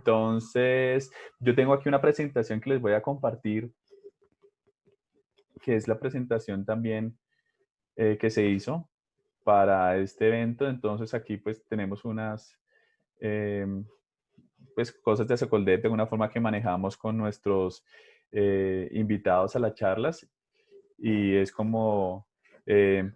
Entonces, yo tengo aquí una presentación que les voy a compartir, que es la presentación también que se hizo para este evento. Entonces, aquí pues tenemos unas em, pues, cosas de Socoldet de una forma que manejamos con nuestros invitados a las charlas, y es como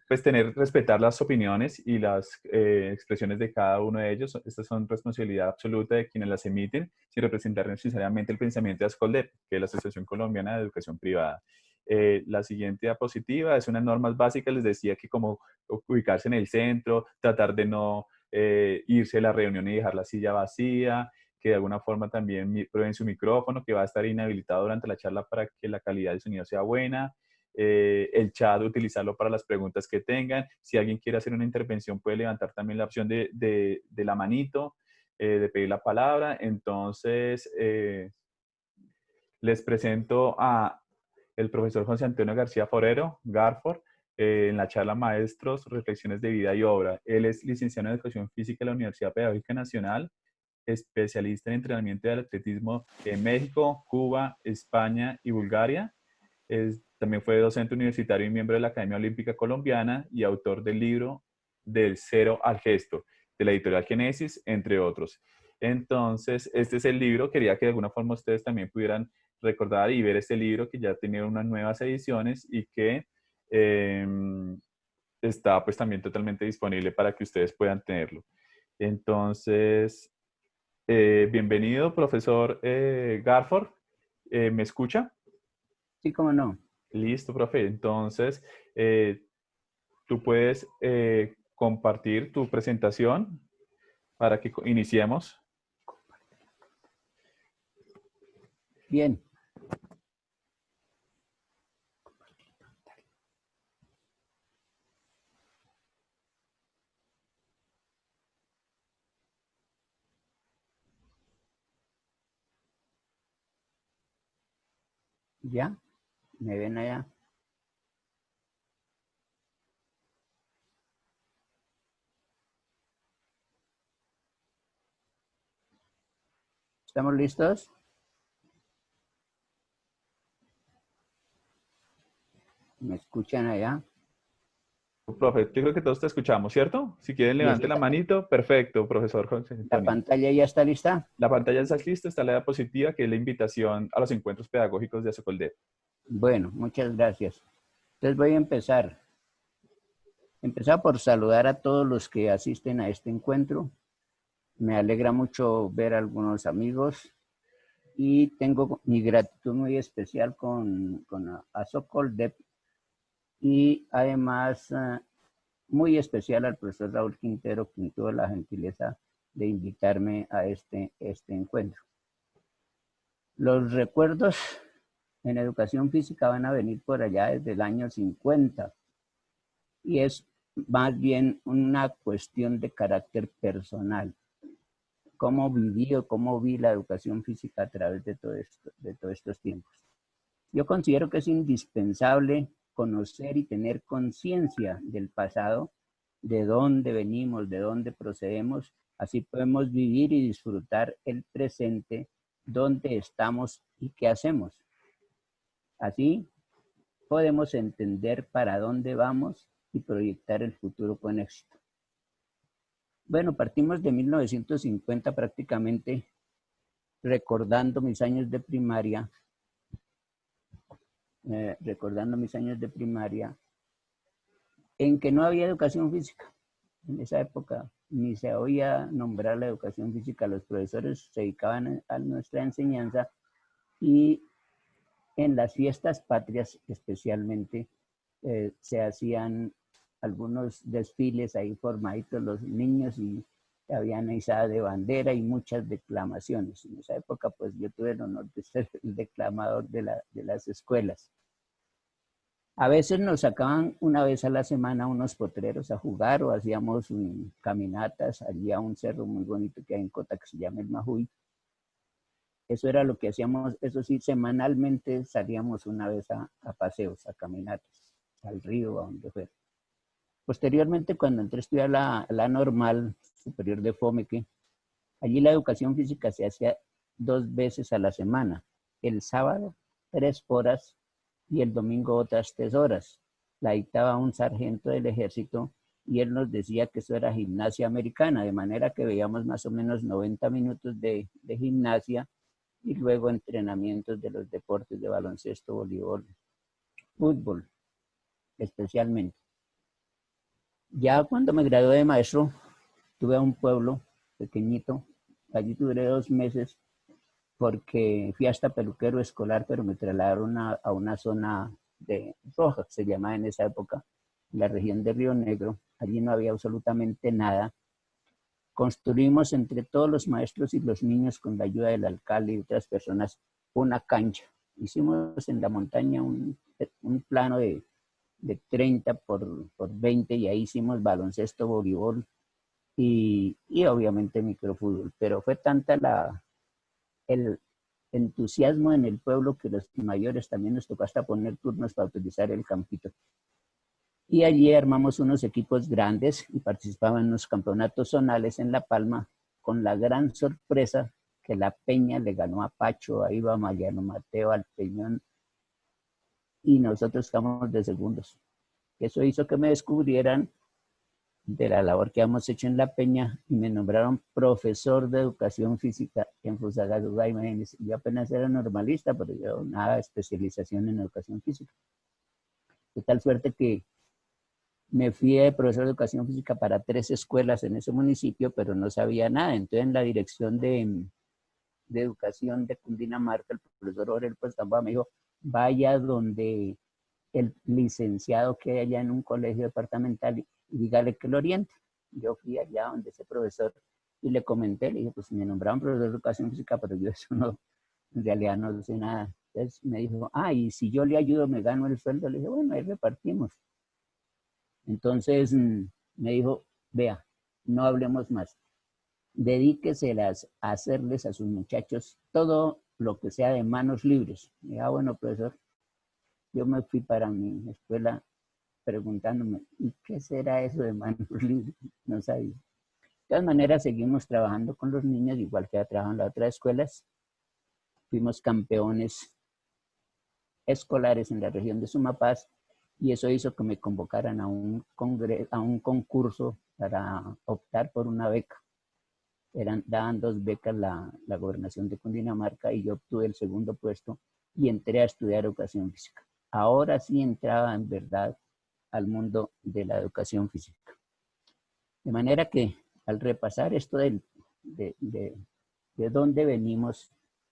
pues respetar las opiniones y las expresiones de cada uno de ellos. Estas son responsabilidad absoluta de quienes las emiten, sin representar necesariamente el pensamiento de Ascoldet, que es la Asociación Colombiana de Educación Privada. La siguiente diapositiva es unas normas básicas. Les decía que como ubicarse en el centro, tratar de no irse a la reunión y dejar la silla vacía, que de alguna forma también prueben su micrófono, que va a estar inhabilitado durante la charla para que la calidad del sonido sea buena. El chat, utilizarlo para las preguntas que tengan. Si alguien quiere hacer una intervención, puede levantar también la opción de la manito, de pedir la palabra. Entonces, les presento a el profesor José Antonio García Forero, Garfor, en la charla Maestros, Reflexiones de Vida y Obra. Él es licenciado en Educación Física en la Universidad Pedagógica Nacional, especialista en entrenamiento de atletismo en México, Cuba, España y Bulgaria. También fue docente universitario y miembro de la Academia Olímpica Colombiana y autor del libro Del Cero al Gesto, de la editorial Génesis, entre otros. Entonces, este es el libro. Quería que de alguna forma ustedes también pudieran recordar y ver este libro, que ya tiene unas nuevas ediciones y que eh, está pues también totalmente disponible para que ustedes puedan tenerlo. Entonces, bienvenido, profesor Garford. ¿Me escucha? Sí, cómo no. Listo, profe. Entonces, tú puedes compartir tu presentación para que iniciemos. Bien, ya, me ven allá. ¿Estamos listos? ¿Me escuchan allá? Profe, yo creo que todos te escuchamos, ¿cierto? Si quieren, ¿Y levante la manito. Perfecto, profesor José la Antonio. pantalla ya está lista? La pantalla está lista, está la diapositiva, que es la invitación a los encuentros pedagógicos de Asocoldet. Bueno, muchas gracias. Entonces voy a empezar. Empezar por saludar a todos los que asisten a este encuentro. Me alegra mucho ver a algunos amigos y tengo mi gratitud muy especial con Asocoldet y además muy especial al profesor Raúl Quintero, quien tuvo la gentileza de invitarme a este encuentro. Los recuerdos en educación física van a venir por allá desde el año 50 y es más bien una cuestión de carácter personal. Cómo viví o cómo vi la educación física a través de todos estos tiempos. Yo considero que es indispensable conocer y tener conciencia del pasado, de dónde venimos, de dónde procedemos. Así podemos vivir y disfrutar el presente, dónde estamos y qué hacemos. Así podemos entender para dónde vamos y proyectar el futuro con éxito. Bueno, partimos de 1950 prácticamente, recordando mis años de primaria, en que no había educación física. En esa época ni se oía nombrar la educación física, los profesores se dedicaban a nuestra enseñanza y en las fiestas patrias especialmente se hacían algunos desfiles ahí formaditos los niños y habían izada de bandera y muchas declamaciones. En esa época pues yo tuve el honor de ser el declamador de las escuelas. A veces nos sacaban una vez a la semana unos potreros a jugar o hacíamos caminatas allí a un cerro muy bonito que hay en Cota que se llama el Majuy. Eso era lo que hacíamos, eso sí, semanalmente salíamos una vez a paseos, a caminatas, al río, a donde fuera. Posteriormente, cuando entré a estudiar la normal superior de Fomeque, allí la educación física se hacía 2 veces a la semana. El sábado, 3 horas y el domingo otras 3 horas. La dictaba un sargento del ejército y él nos decía que eso era gimnasia americana, de manera que veíamos más o menos 90 minutos de gimnasia y luego entrenamientos de los deportes de baloncesto, voleibol, fútbol, especialmente. Ya cuando me gradué de maestro, tuve a un pueblo pequeñito, allí duré 2 meses porque fui hasta peluquero escolar, pero me trasladaron a una zona de roja, se llamaba en esa época, la región de Río Negro. Allí no había absolutamente nada. Construimos entre todos los maestros y los niños, con la ayuda del alcalde y otras personas, una cancha. Hicimos en la montaña un plano de 30 por 20 y ahí hicimos baloncesto, voleibol y obviamente microfútbol. Pero fue tanta el entusiasmo en el pueblo que los mayores también nos tocó hasta poner turnos para utilizar el campito. Y allí armamos unos equipos grandes y participaban en los campeonatos zonales en La Palma, con la gran sorpresa que la Peña le ganó a Pacho, a Iba, a Mariano Mateo, al Peñón, y nosotros estamos de segundos. Eso hizo que me descubrieran de la labor que hemos hecho en La Peña y me nombraron profesor de educación física en Fusagasugá. Imagínense, yo apenas era normalista, pero yo nada de especialización en educación física. De tal suerte que me fui de profesor de educación física para 3 escuelas en ese municipio, pero no sabía nada. Entonces, en la dirección de educación de Cundinamarca, el profesor Orel pues Gamboa me dijo, vaya donde el licenciado que hay allá en un colegio departamental y dígale que lo oriente. Yo fui allá donde ese profesor y le comenté, le dije, pues me nombraron profesor de educación física, pero yo eso no, en realidad no sé nada. Entonces me dijo, y si yo le ayudo me gano el sueldo. Le dije, bueno, ahí repartimos. Entonces me dijo, vea, no hablemos más. Dedíqueselas a hacerles a sus muchachos todo lo que sea de manos libres. Y dije, bueno, profesor, yo me fui para mi escuela preguntándome, ¿y qué será eso de manos libres? No sabía. De todas maneras, seguimos trabajando con los niños, igual que trabajando en las otras escuelas. Fuimos campeones escolares en la región de Sumapaz y eso hizo que me convocaran a un concurso para optar por una beca. Daban 2 becas la gobernación de Cundinamarca y yo obtuve el segundo puesto y entré a estudiar educación física. Ahora sí entraba en verdad al mundo de la educación física. De manera que al repasar esto de dónde venimos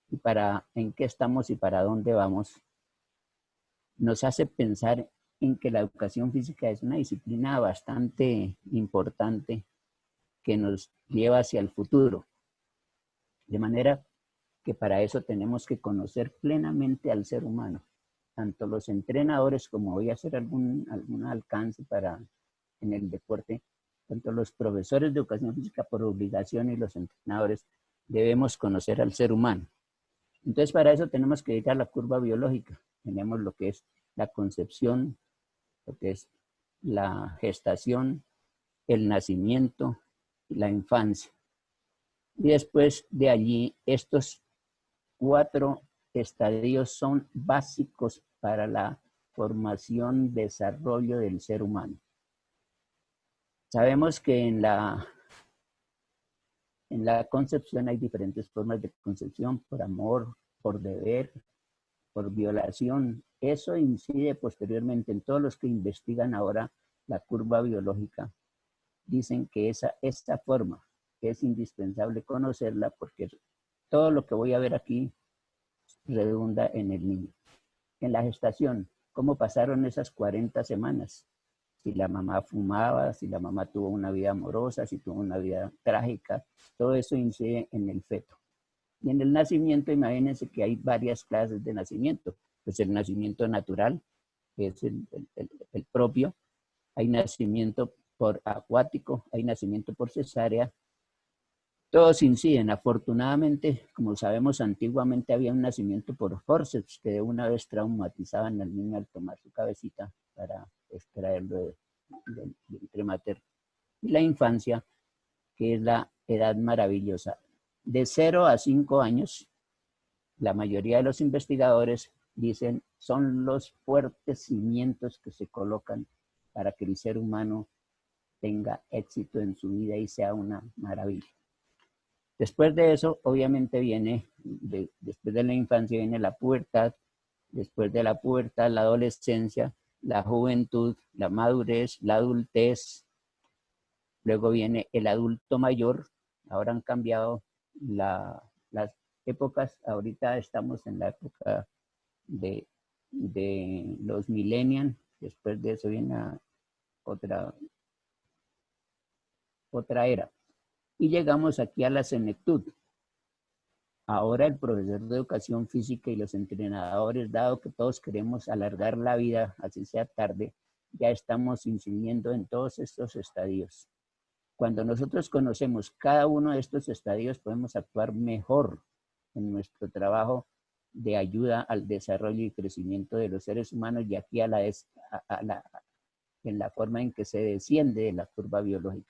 y en qué estamos y para dónde vamos, nos hace pensar en que la educación física es una disciplina bastante importante que nos lleva hacia el futuro. De manera que para eso tenemos que conocer plenamente al ser humano. Tanto los entrenadores, como voy a hacer algún alcance en el deporte, tanto los profesores de educación física por obligación y los entrenadores, debemos conocer al ser humano. Entonces, para eso tenemos que ir a la curva biológica. Tenemos lo que es la concepción, lo que es la gestación, el nacimiento y la infancia. Y después de allí, estos 4 estadios son básicos para la formación, desarrollo del ser humano. Sabemos que en la concepción hay diferentes formas de concepción, por amor, por deber, por violación. Eso incide posteriormente en todos los que investigan ahora la curva biológica. Dicen que esta forma es indispensable conocerla porque todo lo que voy a ver aquí redunda en el niño. En la gestación, ¿cómo pasaron esas 40 semanas? Si la mamá fumaba, si la mamá tuvo una vida amorosa, si tuvo una vida trágica, todo eso incide en el feto. Y en el nacimiento, imagínense que hay varias clases de nacimiento. Pues el nacimiento natural, que es el propio, hay nacimiento por acuático, hay nacimiento por cesárea. Todos inciden. Afortunadamente, como sabemos, antiguamente había un nacimiento por forceps que de una vez traumatizaban al niño al tomar su cabecita para extraerlo del vientre materno. Y la infancia, que es la edad maravillosa. De 0 a 5 años la mayoría de los investigadores dicen son los fuertes cimientos que se colocan para que el ser humano tenga éxito en su vida y sea una maravilla. Después de eso, obviamente viene, después de la infancia viene la pubertad, después de la pubertad, la adolescencia, la juventud, la madurez, la adultez, luego viene el adulto mayor. Ahora han cambiado las épocas, ahorita estamos en la época de los millennials, después de eso viene otra era. Y llegamos aquí a la senectud. Ahora el profesor de educación física y los entrenadores, dado que todos queremos alargar la vida, así sea tarde, ya estamos incidiendo en todos estos estadios. Cuando nosotros conocemos cada uno de estos estadios, podemos actuar mejor en nuestro trabajo de ayuda al desarrollo y crecimiento de los seres humanos y aquí en la forma en que se desciende de la curva biológica.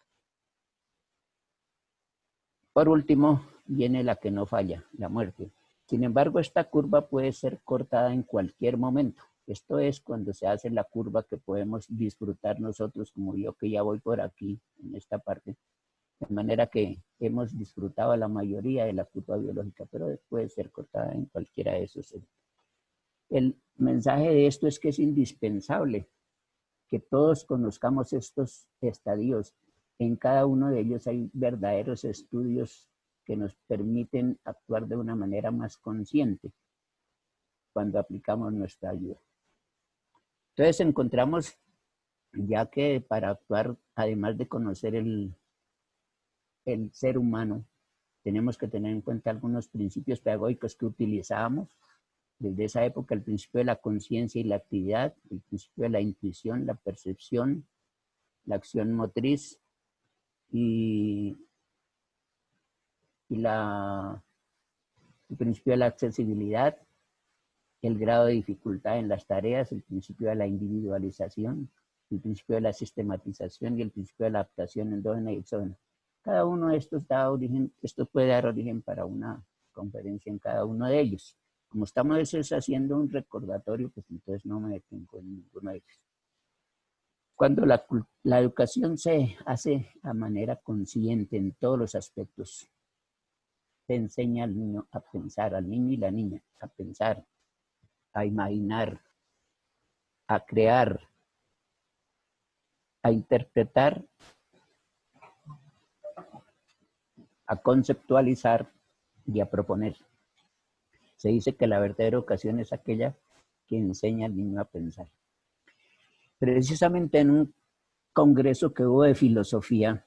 Por último, viene la que no falla, la muerte. Sin embargo, esta curva puede ser cortada en cualquier momento. Esto es cuando se hace la curva que podemos disfrutar nosotros, como yo que ya voy por aquí, en esta parte. De manera que hemos disfrutado la mayoría de la curva biológica, pero puede ser cortada en cualquiera de esos. El mensaje de esto es que es indispensable que todos conozcamos estos estadios. En cada uno de ellos hay verdaderos estudios que nos permiten actuar de una manera más consciente cuando aplicamos nuestra ayuda. Entonces encontramos ya que para actuar, además de conocer el ser humano, tenemos que tener en cuenta algunos principios pedagógicos que utilizábamos desde esa época: el principio de la conciencia y la actividad, el principio de la intuición, la percepción, la acción motriz y el principio de la accesibilidad, el grado de dificultad en las tareas, el principio de la individualización, el principio de la sistematización y el principio de la adaptación endógena y exógena. Cada uno de estos esto puede dar origen para una conferencia en cada uno de ellos. Como estamos haciendo un recordatorio, pues entonces no me detengo en ninguno de ellos. Cuando la educación se hace a manera consciente en todos los aspectos, se enseña al niño a pensar, al niño y la niña a pensar, a imaginar, a crear, a interpretar, a conceptualizar y a proponer. Se dice que la verdadera educación es aquella que enseña al niño a pensar. Precisamente en un congreso que hubo de filosofía,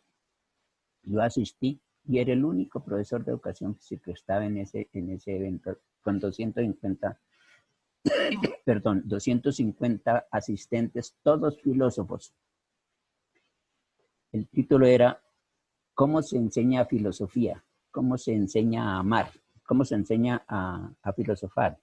yo asistí y era el único profesor de educación física que estaba en ese evento con 250 asistentes, todos filósofos. El título era ¿Cómo se enseña filosofía? ¿Cómo se enseña a amar? ¿Cómo se enseña a filosofar?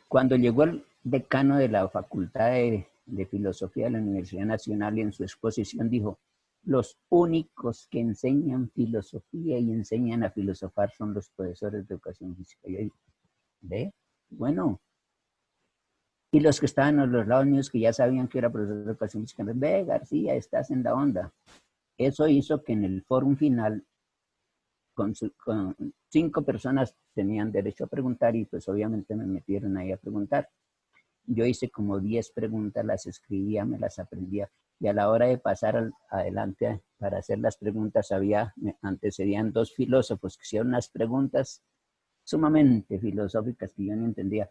Cuando llegó el decano de la Facultad de Filosofía de la Universidad Nacional y en su exposición dijo: los únicos que enseñan filosofía y enseñan a filosofar son los profesores de educación física. Y yo digo, ¿ve? Bueno. Y los que estaban a los lados míos que ya sabían que era profesor de educación física, ve, García, estás en la onda. Eso hizo que en el fórum final, con 5 personas tenían derecho a preguntar y pues obviamente me metieron ahí a preguntar. Yo hice como 10 preguntas, las escribía, me las aprendía y a la hora de pasar adelante para hacer las preguntas me antecedían 2 filósofos que hicieron unas preguntas sumamente filosóficas que yo no entendía.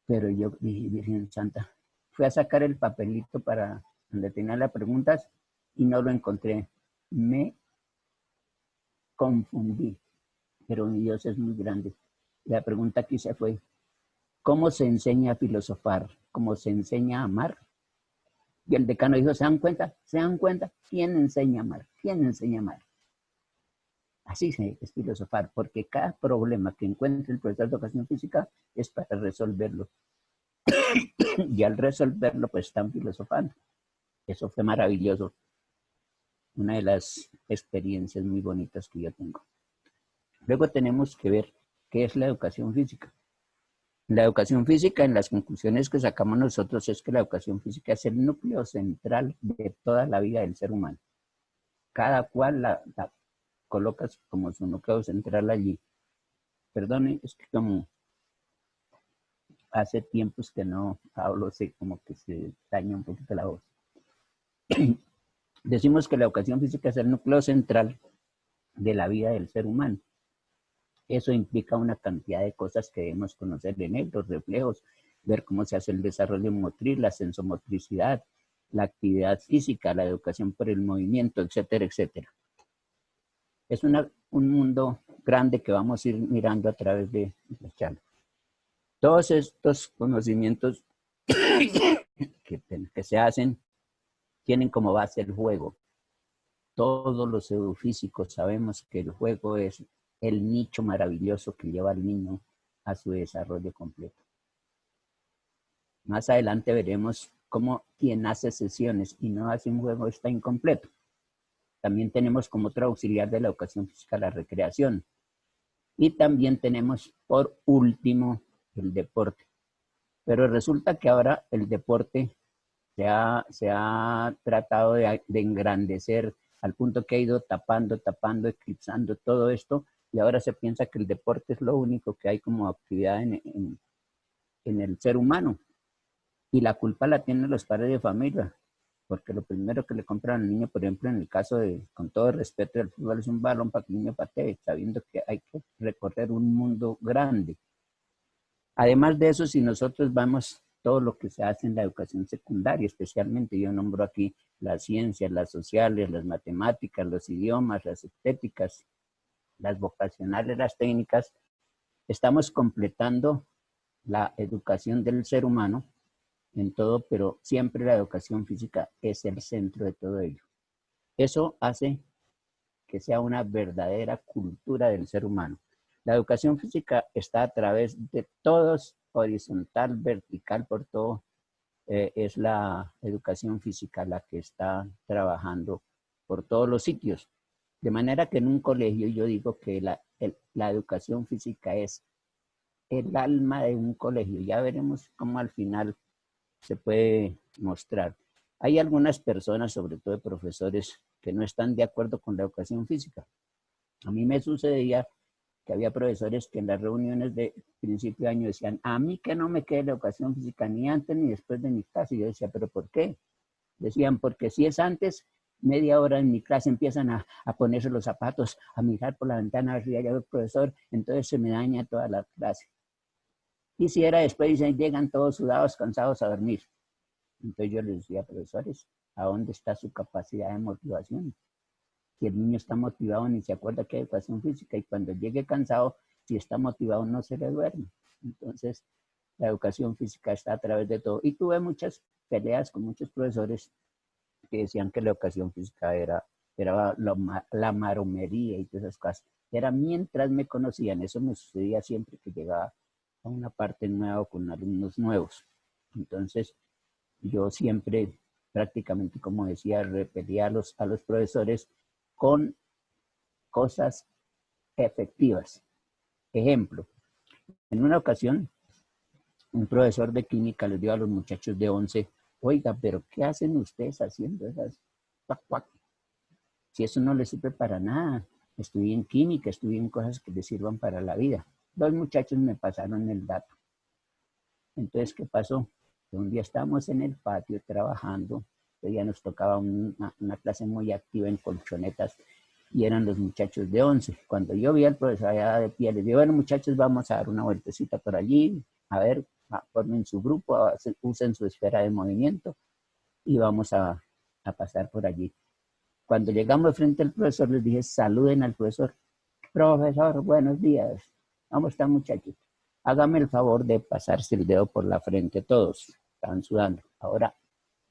Pero yo dije, Virgen Santa, fui a sacar el papelito para donde tenía las preguntas y no lo encontré. Me confundí, pero mi Dios es muy grande. La pregunta que hice fue: ¿cómo se enseña a filosofar? ¿Cómo se enseña a amar? Y el decano dijo: ¿se dan cuenta? ¿Se dan cuenta? ¿Quién enseña a amar? ¿Quién enseña a amar? Así es filosofar, porque cada problema que encuentre el profesor de educación física es para resolverlo. Y al resolverlo, pues están filosofando. Eso fue maravilloso. Una de las experiencias muy bonitas que yo tengo. Luego tenemos que ver qué es la educación física. La educación física, en las conclusiones que sacamos nosotros, es que la educación física es el núcleo central de toda la vida del ser humano. Cada cual la colocas como su núcleo central allí. Perdone, es que como hace tiempos que no hablo, sé como que se daña un poquito la voz. Decimos que la educación física es el núcleo central de la vida del ser humano. Eso implica una cantidad de cosas que debemos conocer en él, los reflejos, ver cómo se hace el desarrollo motriz, la sensomotricidad, la actividad física, la educación por el movimiento, etcétera, etcétera. Es un mundo grande que vamos a ir mirando a través de la charla. Todos estos conocimientos que se hacen tienen como base el juego. Todos los pseudofísicos sabemos que el juego es el nicho maravilloso que lleva al niño a su desarrollo completo. Más adelante veremos cómo quien hace sesiones y no hace un juego está incompleto. También tenemos como otro auxiliar de la educación física la recreación. Y también tenemos por último el deporte. Pero resulta que ahora el deporte se ha tratado de engrandecer al punto que ha ido tapando, eclipsando todo esto, y ahora se piensa que el deporte es lo único que hay como actividad en el ser humano. Y la culpa la tienen los padres de familia, porque lo primero que le compran al niño, por ejemplo, en el caso de, con todo el respeto del fútbol, es un balón para que el niño patee, sabiendo que hay que recorrer un mundo grande. Además de eso, si nosotros vamos todo lo que se hace en la educación secundaria, especialmente yo nombro aquí las ciencias, las sociales, las matemáticas, los idiomas, las estéticas, las vocacionales, las técnicas, estamos completando la educación del ser humano en todo, pero siempre la educación física es el centro de todo ello. Eso hace que sea una verdadera cultura del ser humano. La educación física está a través de todos, horizontal, vertical, por todo. Es la educación física la que está trabajando por todos los sitios. De manera que en un colegio yo digo que la educación física es el alma de un colegio. Ya veremos cómo al final se puede mostrar. Hay algunas personas, sobre todo profesores, que no están de acuerdo con la educación física. A mí me sucedía que había profesores que en las reuniones de principio de año decían, a mí que no me quede la educación física ni antes ni después de mi clase. Y yo decía, ¿pero por qué? Decían, porque si es antes, media hora en mi clase empiezan a ponerse los zapatos, a mirar por la ventana arriba del profesor, entonces se me daña toda la clase. Y si era después, dicen, llegan todos sudados, cansados a dormir. Entonces yo les decía, profesores, ¿a dónde está su capacidad de motivación? Si el niño está motivado, ni se acuerda que hay educación física, y cuando llegue cansado, si está motivado, no se le duerme. Entonces, la educación física está a través de todo. Y tuve muchas peleas con muchos profesores que decían que la educación física era la maromería y todas esas cosas. Era mientras me conocían, eso me sucedía siempre que llegaba a una parte nueva con alumnos nuevos. Entonces, yo siempre, prácticamente, como decía, repelía a los profesores con cosas efectivas. Ejemplo, en una ocasión, un profesor de química les dio a los muchachos de 11, oiga, pero ¿qué hacen ustedes haciendo esas? Si eso no les sirve para nada. Estudien química, estudien cosas que les sirvan para la vida. Dos muchachos me pasaron el dato. Entonces, ¿qué pasó? Que un día estábamos en el patio trabajando, que ya nos tocaba una clase muy activa en colchonetas, y eran los muchachos de 11. Cuando yo vi al profesor allá de pie, les dije, bueno, muchachos, vamos a dar una vueltecita por allí, a ver, formen su grupo, usen su esfera de movimiento y vamos a pasar por allí. Cuando llegamos frente al profesor, les dije, saluden al profesor. Profesor, buenos días. ¿Cómo están, muchachos? Hágame el favor de pasarse el dedo por la frente todos. Estaban sudando. Ahora,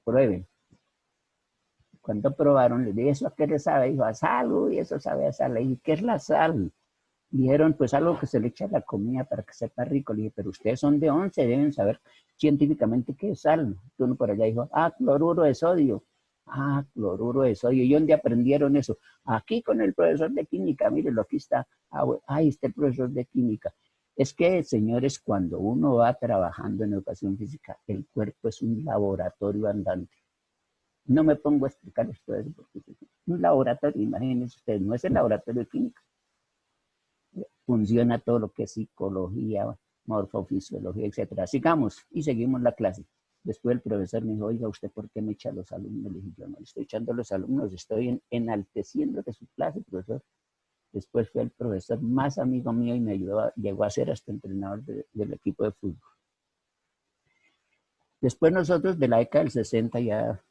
prueben. Cuando probaron, les dije, ¿eso a qué le sabe? Dijo, a sal, y eso sabe a sal. Le dije, ¿qué es la sal? Dijeron, pues algo que se le echa a la comida para que sepa rico. Le dije, pero ustedes son de 11, deben saber científicamente qué es sal. Uno por allá dijo, cloruro de sodio. Ah, cloruro de sodio. ¿Y dónde aprendieron eso? Aquí con el profesor de química. Mírenlo, aquí está. Ahí está el profesor de química. Es que, señores, cuando uno va trabajando en educación física, el cuerpo es un laboratorio andante. No me pongo a explicar esto de eso porque es un laboratorio, imagínense ustedes, no es el laboratorio de química. Funciona todo lo que es psicología, morfofisiología, etcétera. Sigamos y seguimos la clase. Después el profesor me dijo, oiga, ¿usted por qué me echa a los alumnos? Le dije, yo no le estoy echando a los alumnos, estoy enalteciendo de su clase, profesor. Después fue el profesor más amigo mío y me ayudó, llegó a ser hasta entrenador del equipo de fútbol. Después nosotros de la década del 60 ya,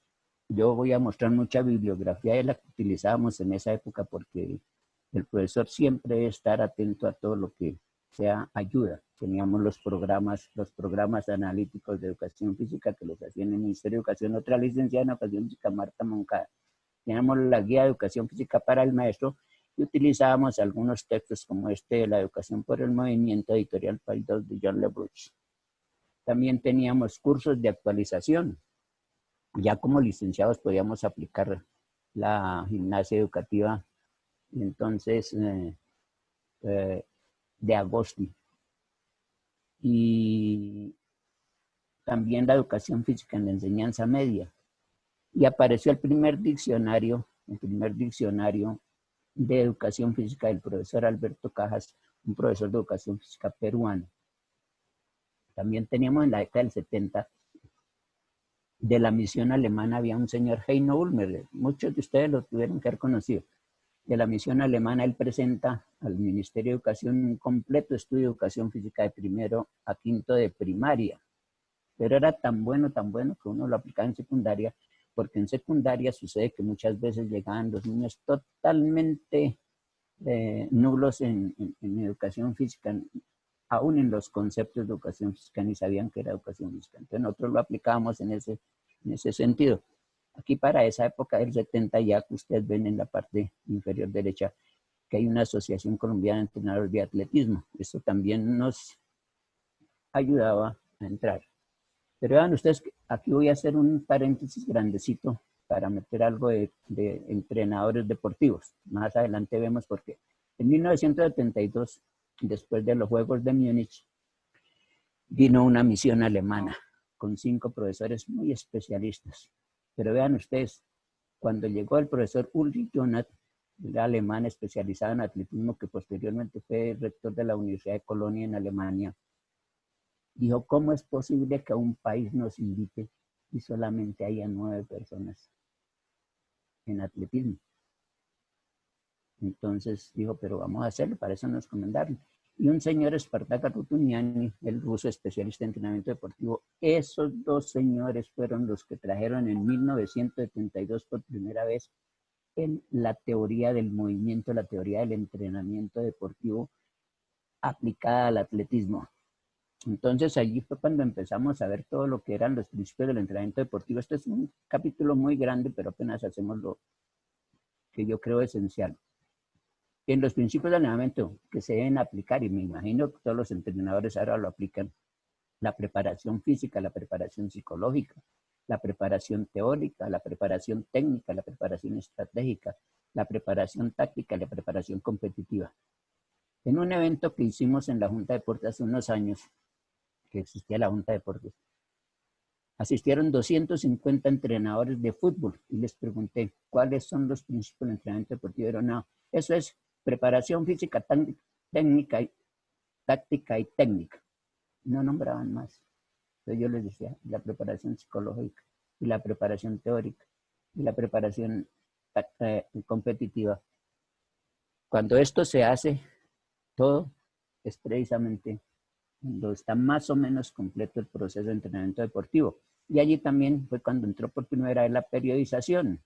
yo voy a mostrar mucha bibliografía de la que utilizábamos en esa época porque el profesor siempre debe estar atento a todo lo que sea ayuda. Teníamos los programas analíticos de educación física que los hacía en el Ministerio de Educación, otra licenciada en educación física, Marta Moncada. Teníamos la guía de educación física para el maestro y utilizábamos algunos textos como este de la educación por el movimiento, editorial País 2 de John LeBruch. También teníamos cursos de actualización. Ya como licenciados podíamos aplicar la gimnasia educativa, y entonces de Agosti. Y también la educación física en la enseñanza media. Y apareció el primer diccionario de educación física del profesor Alberto Cajas, un profesor de educación física peruano. También teníamos en la década del 70, de la misión alemana había un señor Heino Ulmer, muchos de ustedes lo tuvieron que haber conocido. De la misión alemana, él presenta al Ministerio de Educación un completo estudio de educación física de primero a quinto de primaria. Pero era tan bueno que uno lo aplicaba en secundaria, porque en secundaria sucede que muchas veces llegaban los niños totalmente nulos en educación física, aún en los conceptos de educación física, ni sabían que era educación física. Entonces nosotros lo aplicábamos en ese sentido. Aquí para esa época del 70 ya que ustedes ven en la parte inferior derecha que hay una asociación colombiana de entrenadores de atletismo. Eso también nos ayudaba a entrar. Pero vean ustedes, aquí voy a hacer un paréntesis grandecito para meter algo de entrenadores deportivos. Más adelante vemos por qué. En 1972, después de los Juegos de Múnich, vino una misión alemana con 5 profesores muy especialistas. Pero vean ustedes, cuando llegó el profesor Ulrich Jonath, el alemán especializado en atletismo, que posteriormente fue rector de la Universidad de Colonia en Alemania, dijo, ¿cómo es posible que a un país nos invite y solamente haya 9 personas en atletismo? Entonces dijo, pero vamos a hacerlo, para eso nos recomendaron. Y un señor Spartak Rutuniani, el ruso especialista en entrenamiento deportivo, esos 2 señores fueron los que trajeron en 1972 por primera vez en la teoría del movimiento, la teoría del entrenamiento deportivo aplicada al atletismo. Entonces allí fue cuando empezamos a ver todo lo que eran los principios del entrenamiento deportivo. Este es un capítulo muy grande, pero apenas hacemos lo que yo creo esencial. En los principios del entrenamiento que se deben aplicar, y me imagino que todos los entrenadores ahora lo aplican, la preparación física, la preparación psicológica, la preparación teórica, la preparación técnica, la preparación estratégica, la preparación táctica y la preparación competitiva. En un evento que hicimos en la Junta de Deportes hace unos años, que existía la Junta de Deportes, asistieron 250 entrenadores de fútbol y les pregunté, ¿cuáles son los principios del entrenamiento deportivo? Pero no, eso es preparación física, técnica, táctica y técnica. No nombraban más. Entonces yo les decía, la preparación psicológica y la preparación teórica y la preparación competitiva. Cuando esto se hace, todo es precisamente cuando está más o menos completo el proceso de entrenamiento deportivo. Y allí también fue cuando entró por primera vez la periodización.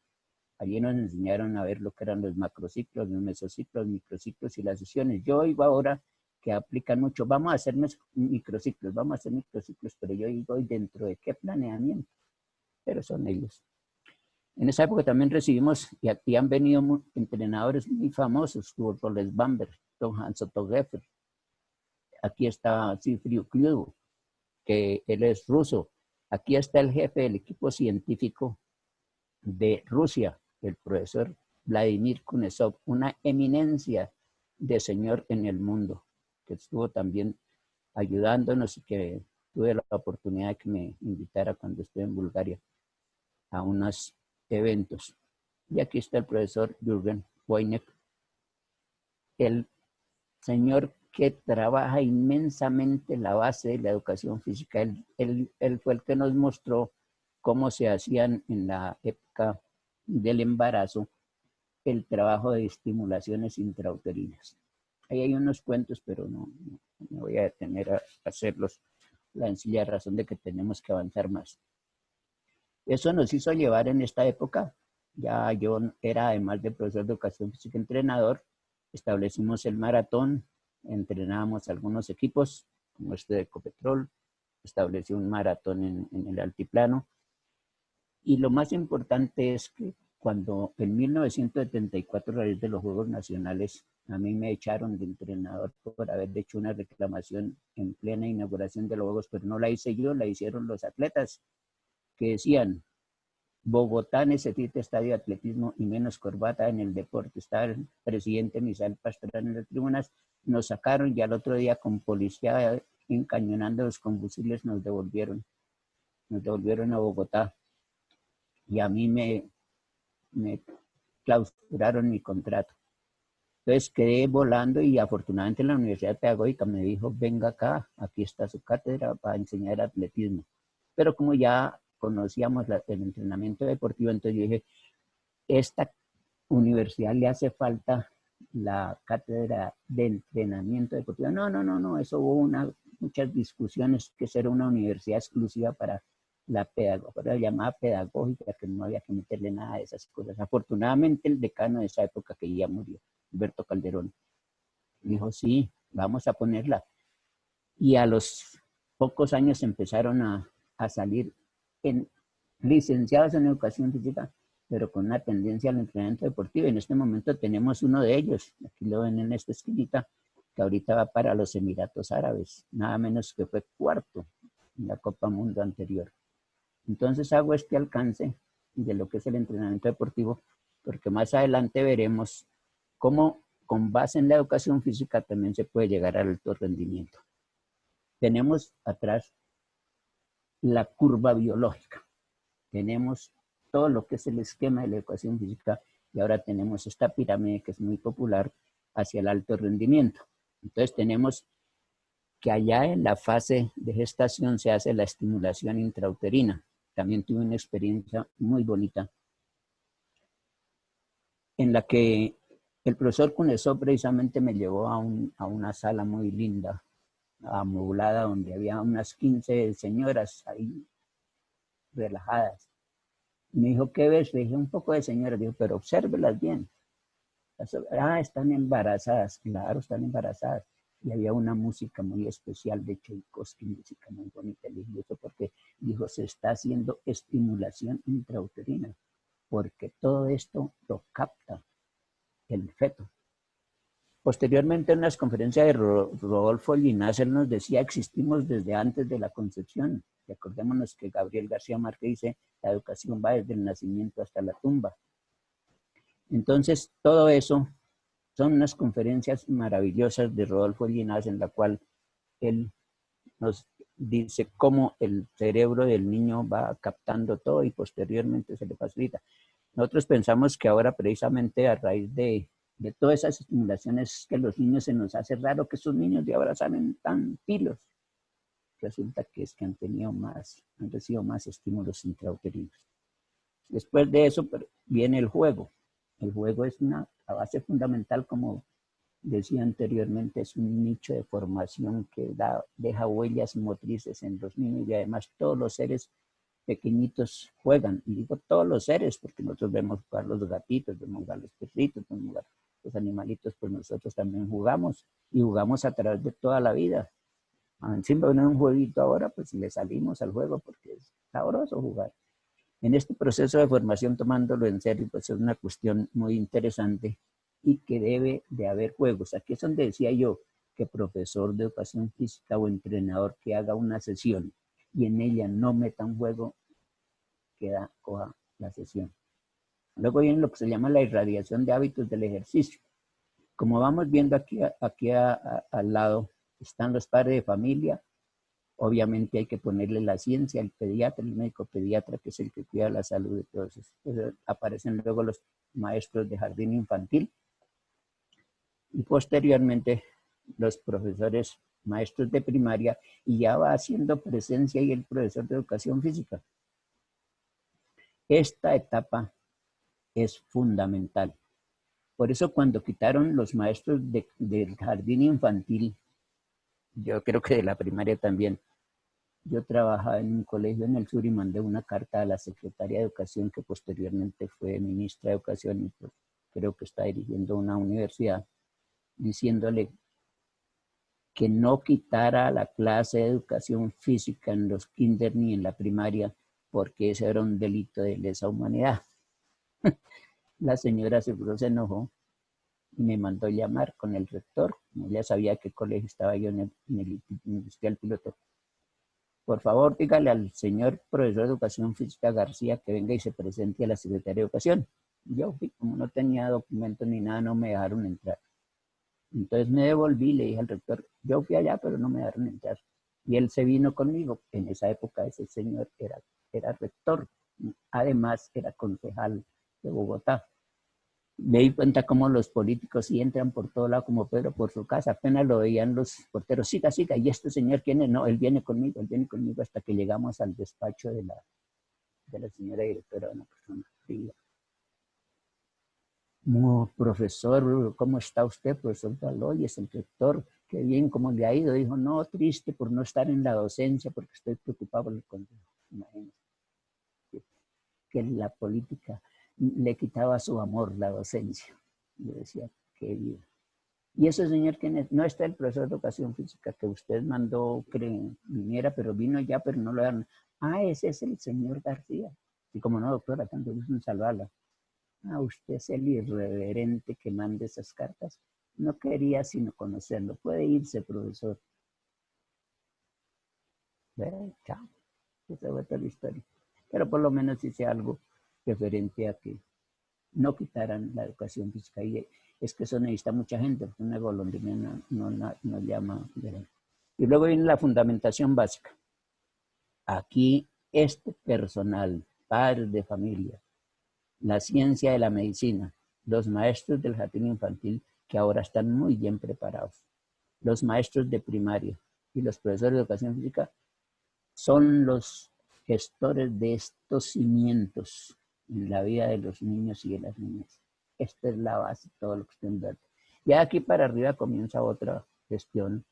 Allí nos enseñaron a ver lo que eran los macrociclos, los mesociclos, microciclos y las sesiones. Yo oigo ahora que aplican mucho, vamos a hacer microciclos, pero yo digo, ¿dentro de qué planeamiento? Pero son ellos. En esa época también recibimos, y aquí han venido entrenadores muy famosos, estuvo Roles Bamber, Tom Hansotogeffer. Aquí está Siegfried Kluge, que él es ruso. Aquí está el jefe del equipo científico de Rusia, el profesor Vladimir Kuznetsov, una eminencia de señor en el mundo, que estuvo también ayudándonos y que tuve la oportunidad de que me invitara cuando estuve en Bulgaria a unos eventos. Y aquí está el profesor Jürgen Wojnek, el señor que trabaja inmensamente la base de la educación física. Él fue el que nos mostró cómo se hacían en la época del embarazo el trabajo de estimulaciones intrauterinas. Ahí hay unos cuentos, pero no me voy a detener a hacerlos. La sencilla razón de que tenemos que avanzar más. Eso nos hizo llevar en esta época, ya yo era además de profesor de educación física entrenador, establecimos el maratón, entrenábamos algunos equipos, como este de Ecopetrol, establecí un maratón en el altiplano. Y lo más importante es que cuando en 1974, a raíz de los Juegos Nacionales, a mí me echaron de entrenador por haber hecho una reclamación en plena inauguración de los Juegos, pero no la hice yo, la hicieron los atletas, que decían: Bogotá necesita estadio de atletismo y menos corbata en el deporte. Estaba el presidente Misael Pastrana en las tribunas, nos sacaron y al otro día con policía encañonando los combustibles nos devolvieron a Bogotá. Y a mí me clausuraron mi contrato. Entonces quedé volando y afortunadamente la Universidad Pedagógica me dijo: venga acá, aquí está su cátedra para enseñar atletismo. Pero como ya conocíamos el entrenamiento deportivo, entonces yo dije: esta universidad le hace falta la cátedra de entrenamiento deportivo. No, eso hubo muchas discusiones, que era una universidad exclusiva para la pedagogía, la llamada pedagógica, que no había que meterle nada de esas cosas. Afortunadamente el decano de esa época, que ya murió, Humberto Calderón, dijo: sí, vamos a ponerla. Y a los pocos años empezaron a salir licenciados en educación física, pero con una tendencia al entrenamiento deportivo. En este momento tenemos uno de ellos, aquí lo ven en esta esquinita, que ahorita va para los Emiratos Árabes, nada menos que fue cuarto en la Copa Mundo anterior. Entonces hago este alcance de lo que es el entrenamiento deportivo, porque más adelante veremos cómo con base en la educación física también se puede llegar al alto rendimiento. Tenemos atrás la curva biológica, tenemos todo lo que es el esquema de la educación física, y ahora tenemos esta pirámide que es muy popular hacia el alto rendimiento. Entonces tenemos que allá en la fase de gestación se hace la estimulación intrauterina. También tuve una experiencia muy bonita en la que el profesor Kuznetsov precisamente me llevó a una sala muy linda, amoblada, donde había unas 15 señoras ahí relajadas. Me dijo: ¿qué ves? Le dije: un poco de señoras. Dijo: pero obsérvelas bien. Están embarazadas. Claro, están embarazadas. Y había una música muy especial de Tchaikovsky, música muy bonita. Le dije: eso porque, dijo, se está haciendo estimulación intrauterina, porque todo esto lo capta el feto. Posteriormente, en las conferencias de Rodolfo Ginás, él nos decía: existimos desde antes de la concepción. Recordémonos que Gabriel García Márquez dice: la educación va desde el nacimiento hasta la tumba. Entonces, todo eso son unas conferencias maravillosas de Rodolfo Ginás, en la cual él nos dice cómo el cerebro del niño va captando todo y posteriormente se le facilita. Nosotros pensamos que ahora, precisamente a raíz de todas esas estimulaciones, que los niños, se nos hace raro que esos niños de ahora salen tan pilos. Resulta que es que han recibido más estímulos intrauterinos. Después de eso viene el juego. El juego es la base fundamental, como decía anteriormente, es un nicho de formación que deja huellas motrices en los niños, y además todos los seres pequeñitos juegan. Y digo todos los seres, porque nosotros vemos jugar los gatitos, vemos jugar los perritos, vemos jugar los animalitos, pues nosotros también jugamos, y jugamos a través de toda la vida. Siempre en un jueguito ahora, pues le salimos al juego porque es sabroso jugar. En este proceso de formación, tomándolo en serio, pues es una cuestión muy interesante, y que debe de haber juegos. Aquí es donde decía yo que profesor de educación física o entrenador que haga una sesión y en ella no meta un juego, queda coja la sesión. Luego viene lo que se llama la irradiación de hábitos del ejercicio. Como vamos viendo aquí al lado, están los padres de familia. Obviamente hay que ponerle la ciencia, el pediatra, el médico pediatra, que es el que cuida la salud de todos. Entonces, aparecen luego los maestros de jardín infantil y posteriormente los profesores maestros de primaria, y ya va haciendo presencia ahí el profesor de educación física. Esta etapa es fundamental. Por eso cuando quitaron los maestros del jardín infantil, yo creo que de la primaria también, yo trabajaba en un colegio en el sur y mandé una carta a la secretaria de Educación, que posteriormente fue ministra de Educación y pues creo que está dirigiendo una universidad, diciéndole que no quitara la clase de educación física en los kinder ni en la primaria, porque ese era un delito de lesa humanidad. La señora seguro se enojó y me mandó llamar con el rector. Ella sabía qué colegio estaba yo en el Industrial Piloto. Por favor, dígale al señor profesor de Educación Física García que venga y se presente a la Secretaría de Educación. Yo fui, como no tenía documentos ni nada, no me dejaron entrar. Entonces me devolví y le dije al rector, yo fui allá, pero no me dejaron entrar. Y él se vino conmigo. En esa época ese señor era rector. Además, era concejal de Bogotá. Me di cuenta cómo los políticos sí entran por todo lado como Pedro por su casa. Apenas lo veían los porteros, siga, siga. ¿Y este señor quién es? No, él viene conmigo hasta que llegamos al despacho de la señora directora, una persona fría. Profesor, ¿cómo está usted, profesor Baloy? Es el rector. Qué bien, ¿cómo le ha ido? Dijo, no, triste por no estar en la docencia porque estoy preocupado por el consejo. Imagínense que la política le quitaba su amor, la docencia. Yo decía, qué vida. Y ese señor, ¿quién es? No está el profesor de educación física que usted mandó que viniera, pero vino ya, pero no lo dan. Ah, ese es el señor García. Y como no, doctora, tanto gusto en salvarla. Ah, usted es el irreverente que manda esas cartas. No quería sino conocerlo. Puede irse, profesor. Chao. Esa fue toda la historia. Pero por lo menos hice algo referente a que no quitaran la educación física. Y es que eso necesita mucha gente, porque una golondrina no llama. Y luego viene la fundamentación básica. Aquí este personal, padres de familia, la ciencia de la medicina, los maestros del jardín infantil, que ahora están muy bien preparados, los maestros de primaria y los profesores de educación física son los gestores de estos cimientos en la vida de los niños y de las niñas. Esta es la base de todo lo que estén dando. Ya aquí para arriba comienza otra gestión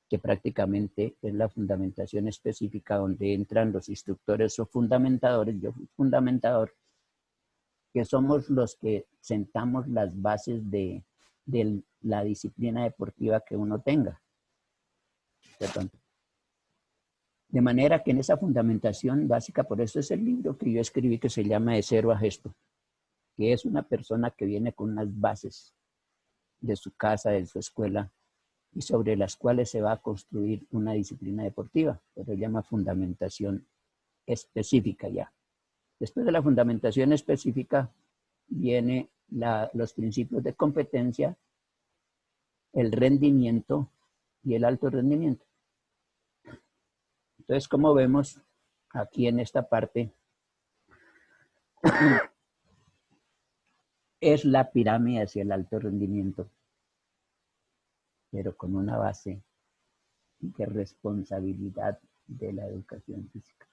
que prácticamente es la fundamentación específica, donde entran los instructores o fundamentadores. Yo fui fundamentador, que somos los que sentamos las bases de la disciplina deportiva que uno tenga. Perdón. De manera que en esa fundamentación básica, por eso es el libro que yo escribí que se llama De Cero a Gesto, que es una persona que viene con unas bases de su casa, de su escuela, y sobre las cuales se va a construir una disciplina deportiva, pero se llama fundamentación específica ya. Después de la fundamentación específica viene los principios de competencia, el rendimiento y el alto rendimiento. Entonces, como vemos aquí en esta parte, es la pirámide hacia el alto rendimiento, pero con una base de responsabilidad de la educación física.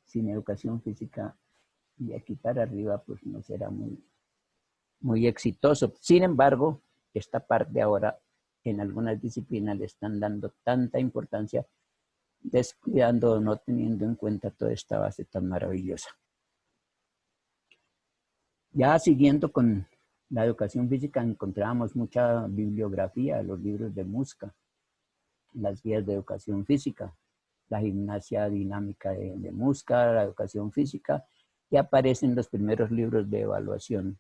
Sin educación física, y aquí para arriba, pues no será muy exitoso. Sin embargo, esta parte ahora, en algunas disciplinas le están dando tanta importancia, descuidando o no teniendo en cuenta toda esta base tan maravillosa. Ya siguiendo con la educación física, encontramos mucha bibliografía, los libros de Muska, las guías de educación física, la gimnasia dinámica de Muska, la educación física, y aparecen los primeros libros de evaluación.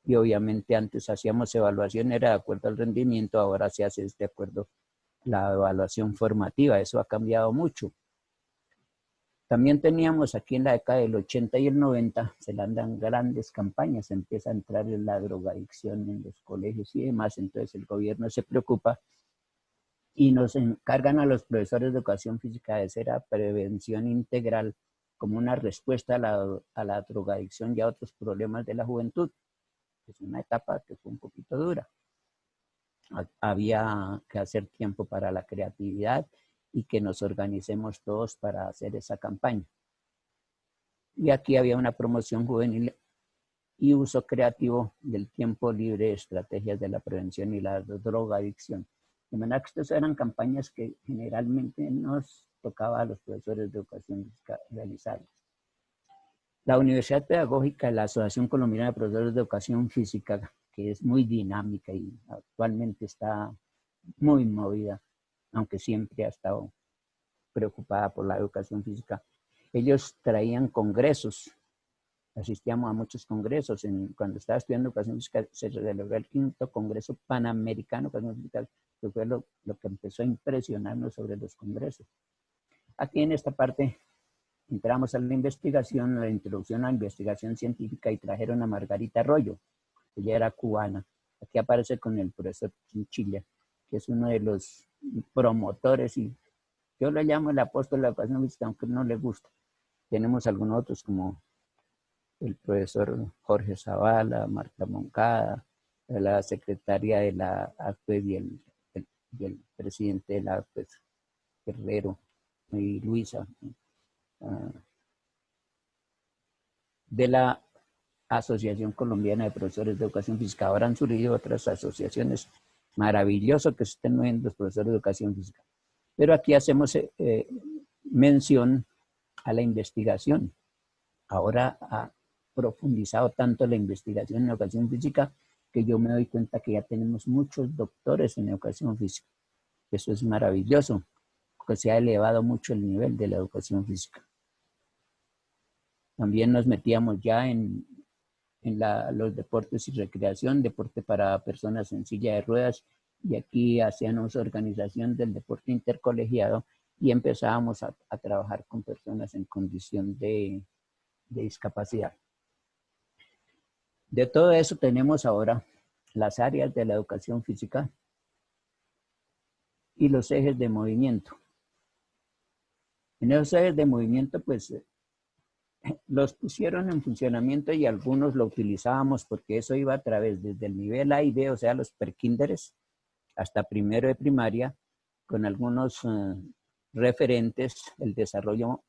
Y obviamente antes hacíamos evaluación, era de acuerdo al rendimiento, ahora se hace de acuerdo a la evaluación formativa. Eso ha cambiado mucho. También teníamos aquí en la década del 80 y el 90, se lanzan grandes campañas, empieza a entrar en la drogadicción en los colegios y demás, entonces el gobierno se preocupa y nos encargan a los profesores de educación física de hacer a prevención integral como una respuesta a la drogadicción y a otros problemas de la juventud. Es una etapa que fue un poquito dura. Había que hacer tiempo para la creatividad y que nos organicemos todos para hacer esa campaña. Y aquí había una promoción juvenil y uso creativo del tiempo libre, estrategias de la prevención y la drogadicción. De manera que estas eran campañas que generalmente nos tocaba a los profesores de educación física realizarlas. La Universidad Pedagógica, la Asociación Colombiana de Profesores de Educación Física, que es muy dinámica y actualmente está muy movida, aunque siempre ha estado preocupada por la educación física. Ellos traían congresos, asistíamos a muchos congresos. Cuando estaba estudiando educación física se celebró el 5º Congreso Panamericano de Educación Física, que fue lo que empezó a impresionarnos sobre los congresos. Aquí en esta parte entramos a la investigación, la introducción a la investigación científica y trajeron a Margarita Arroyo. Ella era cubana. Aquí aparece con el profesor Chinchilla, que es uno de los promotores y yo lo llamo el apóstol de la educación física, aunque no le gusta. Tenemos algunos otros como el profesor Jorge Zavala, Marta Moncada, la secretaria de la ACPED y el presidente de la ACPED, Guerrero, y Luisa. De la Asociación Colombiana de Profesores de Educación Física. Ahora han surgido otras asociaciones maravillosas que se estén moviendo los profesores de educación física. Pero aquí hacemos mención a la investigación. Ahora ha profundizado tanto la investigación en educación física que yo me doy cuenta que ya tenemos muchos doctores en educación física. Eso es maravilloso, porque se ha elevado mucho el nivel de la educación física. También nos metíamos ya en los deportes y recreación, deporte para personas en silla de ruedas, y aquí hacíamos organización del deporte intercolegiado y empezábamos a trabajar con personas en condición de discapacidad. De todo eso tenemos ahora las áreas de la educación física y los ejes de movimiento. En esos ejes de movimiento, pues, los pusieron en funcionamiento y algunos lo utilizábamos porque eso iba a través desde el nivel A y B, o sea, los prekinders, hasta primero de primaria, con algunos referentes, el desarrollo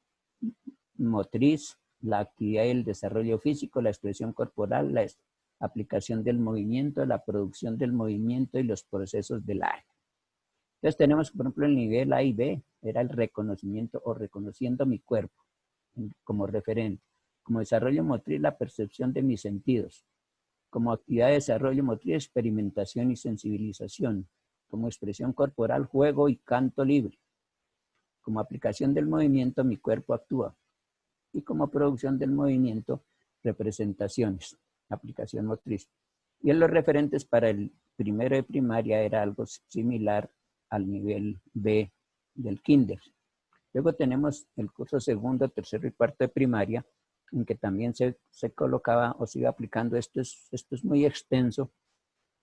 motriz, la actividad y el desarrollo físico, la expresión corporal, la aplicación del movimiento, la producción del movimiento y los procesos del área. Entonces tenemos, por ejemplo, el nivel A y B, era el reconocimiento o reconociendo mi cuerpo como referente. Como desarrollo motriz, la percepción de mis sentidos. Como actividad de desarrollo motriz, experimentación y sensibilización. Como expresión corporal, juego y canto libre. Como aplicación del movimiento, mi cuerpo actúa. Y como producción del movimiento, representaciones, aplicación motriz. Y en los referentes para el primero de primaria era algo similar al nivel B del kinder. Luego tenemos el curso segundo, tercero y cuarto de primaria, en que también se colocaba o se iba aplicando. Esto es muy extenso,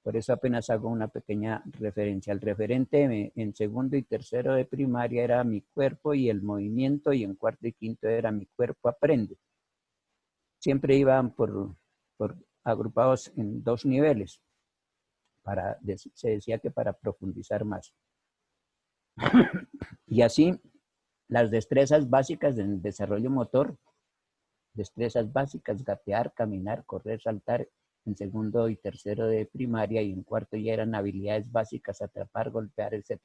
por eso apenas hago una pequeña referencia. El referente en segundo y tercero de primaria era mi cuerpo y el movimiento, y en cuarto y quinto era mi cuerpo aprende. Siempre iban por agrupados en 2 niveles, se decía que para profundizar más. Y así, las destrezas básicas del desarrollo motor, destrezas básicas, gatear, caminar, correr, saltar, en segundo y tercero de primaria, y en cuarto ya eran habilidades básicas, atrapar, golpear, etc.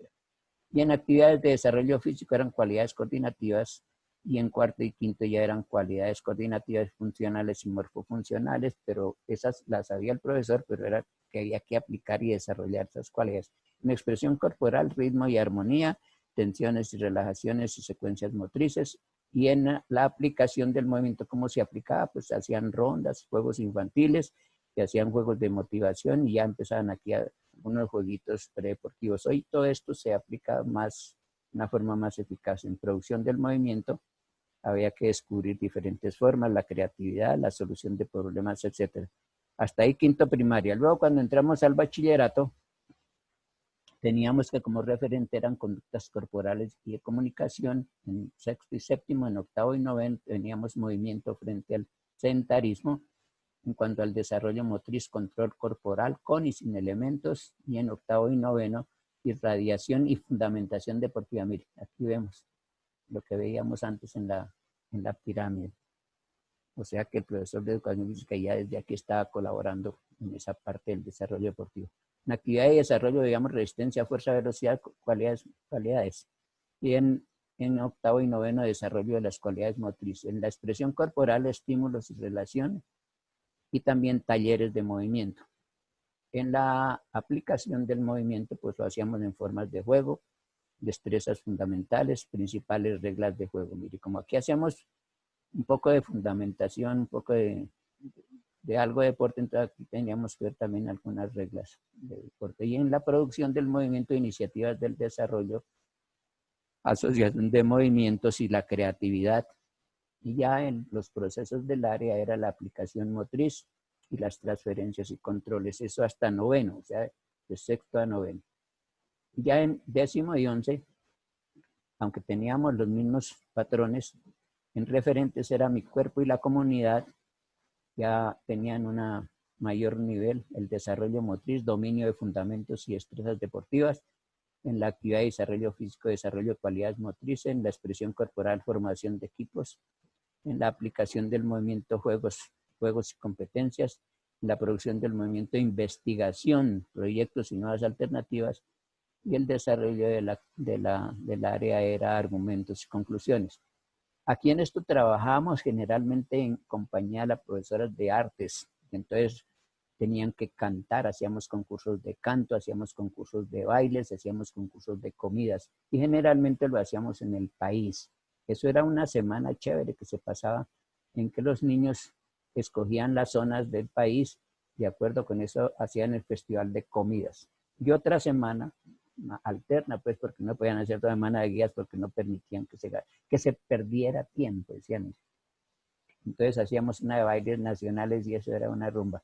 Y en actividades de desarrollo físico eran cualidades coordinativas, y en cuarto y quinto ya eran cualidades coordinativas funcionales y morfofuncionales, pero esas las sabía el profesor, pero era que había que aplicar y desarrollar esas cualidades. En expresión corporal, ritmo y armonía, tensiones y relajaciones y secuencias motrices, y en la aplicación del movimiento, ¿cómo se aplicaba? Pues se hacían rondas, juegos infantiles, se hacían juegos de motivación, y ya empezaban aquí algunos jueguitos predeportivos. Hoy todo esto se aplica más, una forma más eficaz en producción del movimiento había que descubrir diferentes formas, la creatividad, la solución de problemas, etc. Hasta ahí quinto primaria. Luego cuando entramos al bachillerato, teníamos que como referente eran conductas corporales y de comunicación. En sexto y séptimo, en octavo y noveno teníamos movimiento frente al sedentarismo. En cuanto al desarrollo motriz, control corporal con y sin elementos. Y en octavo y noveno, irradiación y fundamentación deportiva. Mire, aquí vemos lo que veíamos antes en la pirámide. O sea que el profesor de educación física ya desde aquí estaba colaborando en esa parte del desarrollo deportivo. En actividad y desarrollo, digamos, resistencia, fuerza, velocidad, cualidades. Y en octavo y noveno, desarrollo de las cualidades motrices. En la expresión corporal, estímulos y relaciones. Y también talleres de movimiento. En la aplicación del movimiento, pues lo hacíamos en formas de juego, destrezas fundamentales, principales reglas de juego. Mire, como aquí hacemos un poco de fundamentación, un poco de algo de deporte, entonces aquí teníamos que ver también algunas reglas de deporte. Y en la producción del movimiento, iniciativas del desarrollo, asociación de movimientos y la creatividad. Y ya en los procesos del área era la aplicación motriz y las transferencias y controles, eso hasta noveno, o sea, de sexto a noveno. Ya en décimo y 11, aunque teníamos los mismos patrones, en referentes era mi cuerpo y la comunidad, ya tenían un mayor nivel, el desarrollo motriz, dominio de fundamentos y destrezas deportivas, en la actividad y desarrollo físico, desarrollo de cualidades motrices, en la expresión corporal, formación de equipos, en la aplicación del movimiento, juegos y competencias, en la producción del movimiento, investigación, proyectos y nuevas alternativas, y el desarrollo del área era argumentos y conclusiones. Aquí en esto trabajamos generalmente en compañía de las profesoras de artes, entonces tenían que cantar, hacíamos concursos de canto, hacíamos concursos de bailes, hacíamos concursos de comidas y generalmente lo hacíamos en el país. Eso era una semana chévere que se pasaba en que los niños escogían las zonas del país, de acuerdo con eso hacían el festival de comidas. Y otra semana alterna, pues porque no podían hacer toda semana de guías porque no permitían que se perdiera tiempo, decían. Entonces hacíamos una de bailes nacionales y eso era una rumba.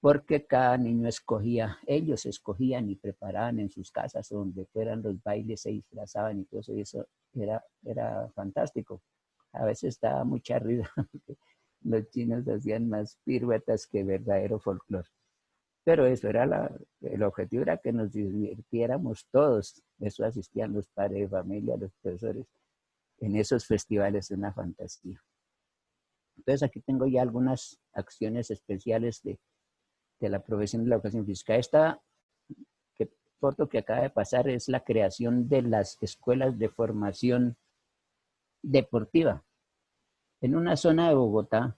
Porque cada niño escogía, ellos escogían y preparaban en sus casas donde fueran los bailes, se disfrazaban y todo eso, y eso era fantástico. A veces daba mucha risa porque los chinos hacían más piruetas que verdadero folclore. Pero eso era el objetivo era que nos divirtiéramos todos. Eso asistían los padres de familia, los profesores. En esos festivales, una fantasía. Entonces aquí tengo ya algunas acciones especiales de la profesión de la educación física. Esta foto que acaba de pasar es la creación de las escuelas de formación deportiva. En una zona de Bogotá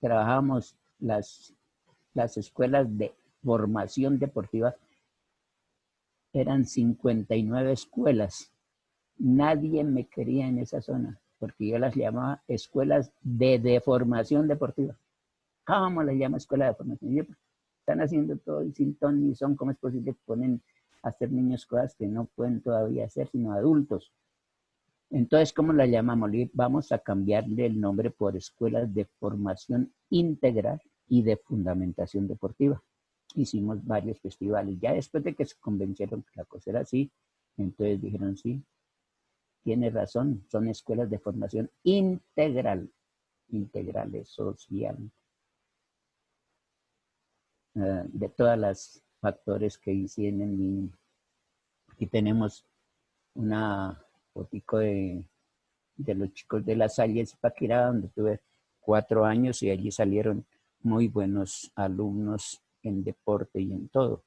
trabajamos las escuelas de formación deportiva. Eran 59 escuelas. Nadie me quería en esa zona porque yo las llamaba escuelas de formación deportiva. ¿Cómo las llama escuela de formación? Yo, están haciendo todo y sin ton ni son. ¿Cómo es posible que ponen a hacer niños cosas que no pueden todavía hacer, sino adultos? Entonces, ¿cómo la llamamos? Vamos a cambiarle el nombre por escuelas de formación integral y de fundamentación deportiva. Hicimos varios festivales. Ya después de que se convencieron que la cosa era así, entonces dijeron, sí, tiene razón, son escuelas de formación integral, social, de todas las factores que inciden en el niño. Aquí tenemos una fotico de los chicos de La Salle de Zipaquirá, donde tuve 4 años y allí salieron muy buenos alumnos en deporte y en todo.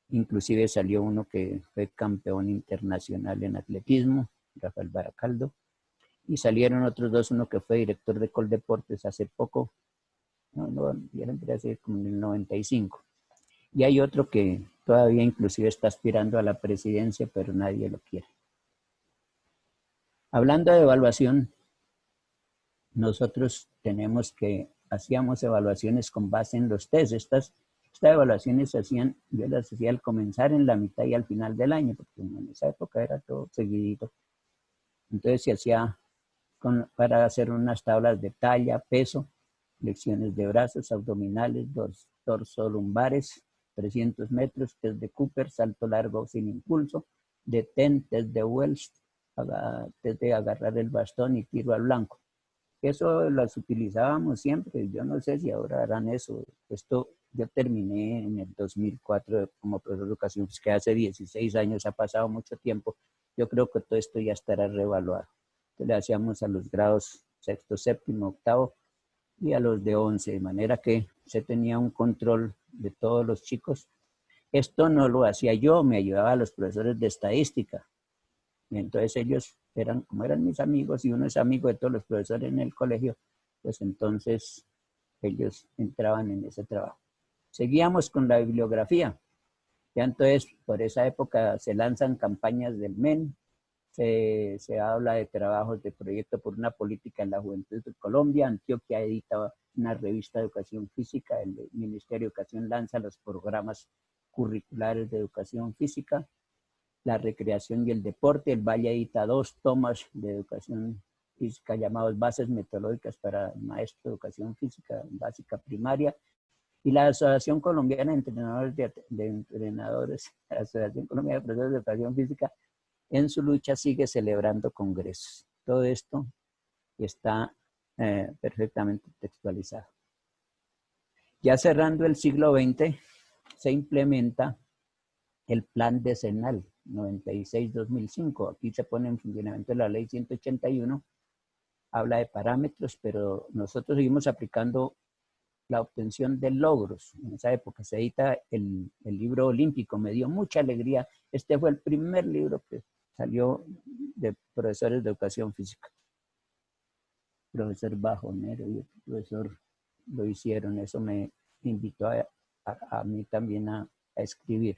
Inclusive salió uno que fue campeón internacional en atletismo, Rafael Baracaldo, y salieron otros 2, uno que fue director de Coldeportes hace poco, hace como en el 95. Y hay otro que todavía inclusive está aspirando a la presidencia, pero nadie lo quiere. Hablando de evaluación, nosotros hacíamos evaluaciones con base en los test. Estas evaluaciones yo las hacía al comenzar, en la mitad y al final del año, porque en esa época era todo seguidito. Entonces se hacía para hacer unas tablas de talla, peso, flexiones de brazos, abdominales, torso lumbares, 300 metros, test de Cooper, salto largo sin impulso, de TEN, test de Wells, test de agarrar el bastón y tiro al blanco. Eso las utilizábamos siempre. Yo no sé si ahora harán eso. Esto yo terminé en el 2004 como profesor de educación física, hace 16 años, ha pasado mucho tiempo. Yo creo que todo esto ya estará reevaluado. Entonces, le hacíamos a los grados sexto, séptimo, octavo y a los de 11, de manera que se tenía un control de todos los chicos. Esto no lo hacía yo, me ayudaba a los profesores de estadística. Y entonces ellos eran, como eran mis amigos y uno es amigo de todos los profesores en el colegio, pues entonces ellos entraban en ese trabajo. Seguíamos con la bibliografía. Ya entonces, por esa época se lanzan campañas del MEN, se habla de trabajos de proyecto por una política en la juventud de Colombia. Antioquia edita una revista de educación física, el Ministerio de Educación lanza los programas curriculares de educación física, la recreación y el deporte. El Valle edita 2 tomas de educación física llamados Bases Metodológicas para el Maestro de Educación Física Básica Primaria. Y la Asociación Colombiana de Entrenadores, la Asociación Colombiana de Profesores de Educación Física, en su lucha sigue celebrando congresos. Todo esto está perfectamente textualizado. Ya cerrando el siglo XX, se implementa el plan decenal 96-2005. Aquí se pone en funcionamiento la ley 181, habla de parámetros, pero nosotros seguimos aplicando la obtención de logros. En esa época se edita el libro olímpico, me dio mucha alegría. Este fue el primer libro que salió de profesores de educación física. Profesor Bajonero y el profesor lo hicieron, eso me invitó a mí también a escribir.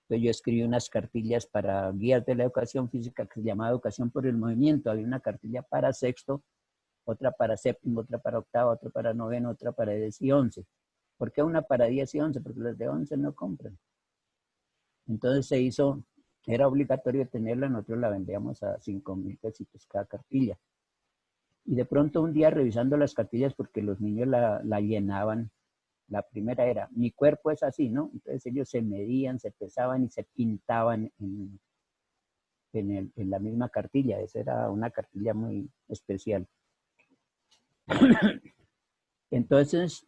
Entonces yo escribí unas cartillas para guías de la educación física que se llamaba Educación por el Movimiento. Había una cartilla para sexto, otra para séptimo, otra para octavo, otra para noveno, otra para 10 y 11. ¿Por qué una para 10 y 11? Porque los de 11 no compran. Entonces se hizo, era obligatorio tenerla, nosotros la vendíamos a 5,000 pesitos cada cartilla. Y de pronto un día revisando las cartillas, porque los niños la llenaban, la primera era, mi cuerpo es así, ¿no? Entonces ellos se medían, se pesaban y se pintaban en la misma cartilla. Esa era una cartilla muy especial. Entonces,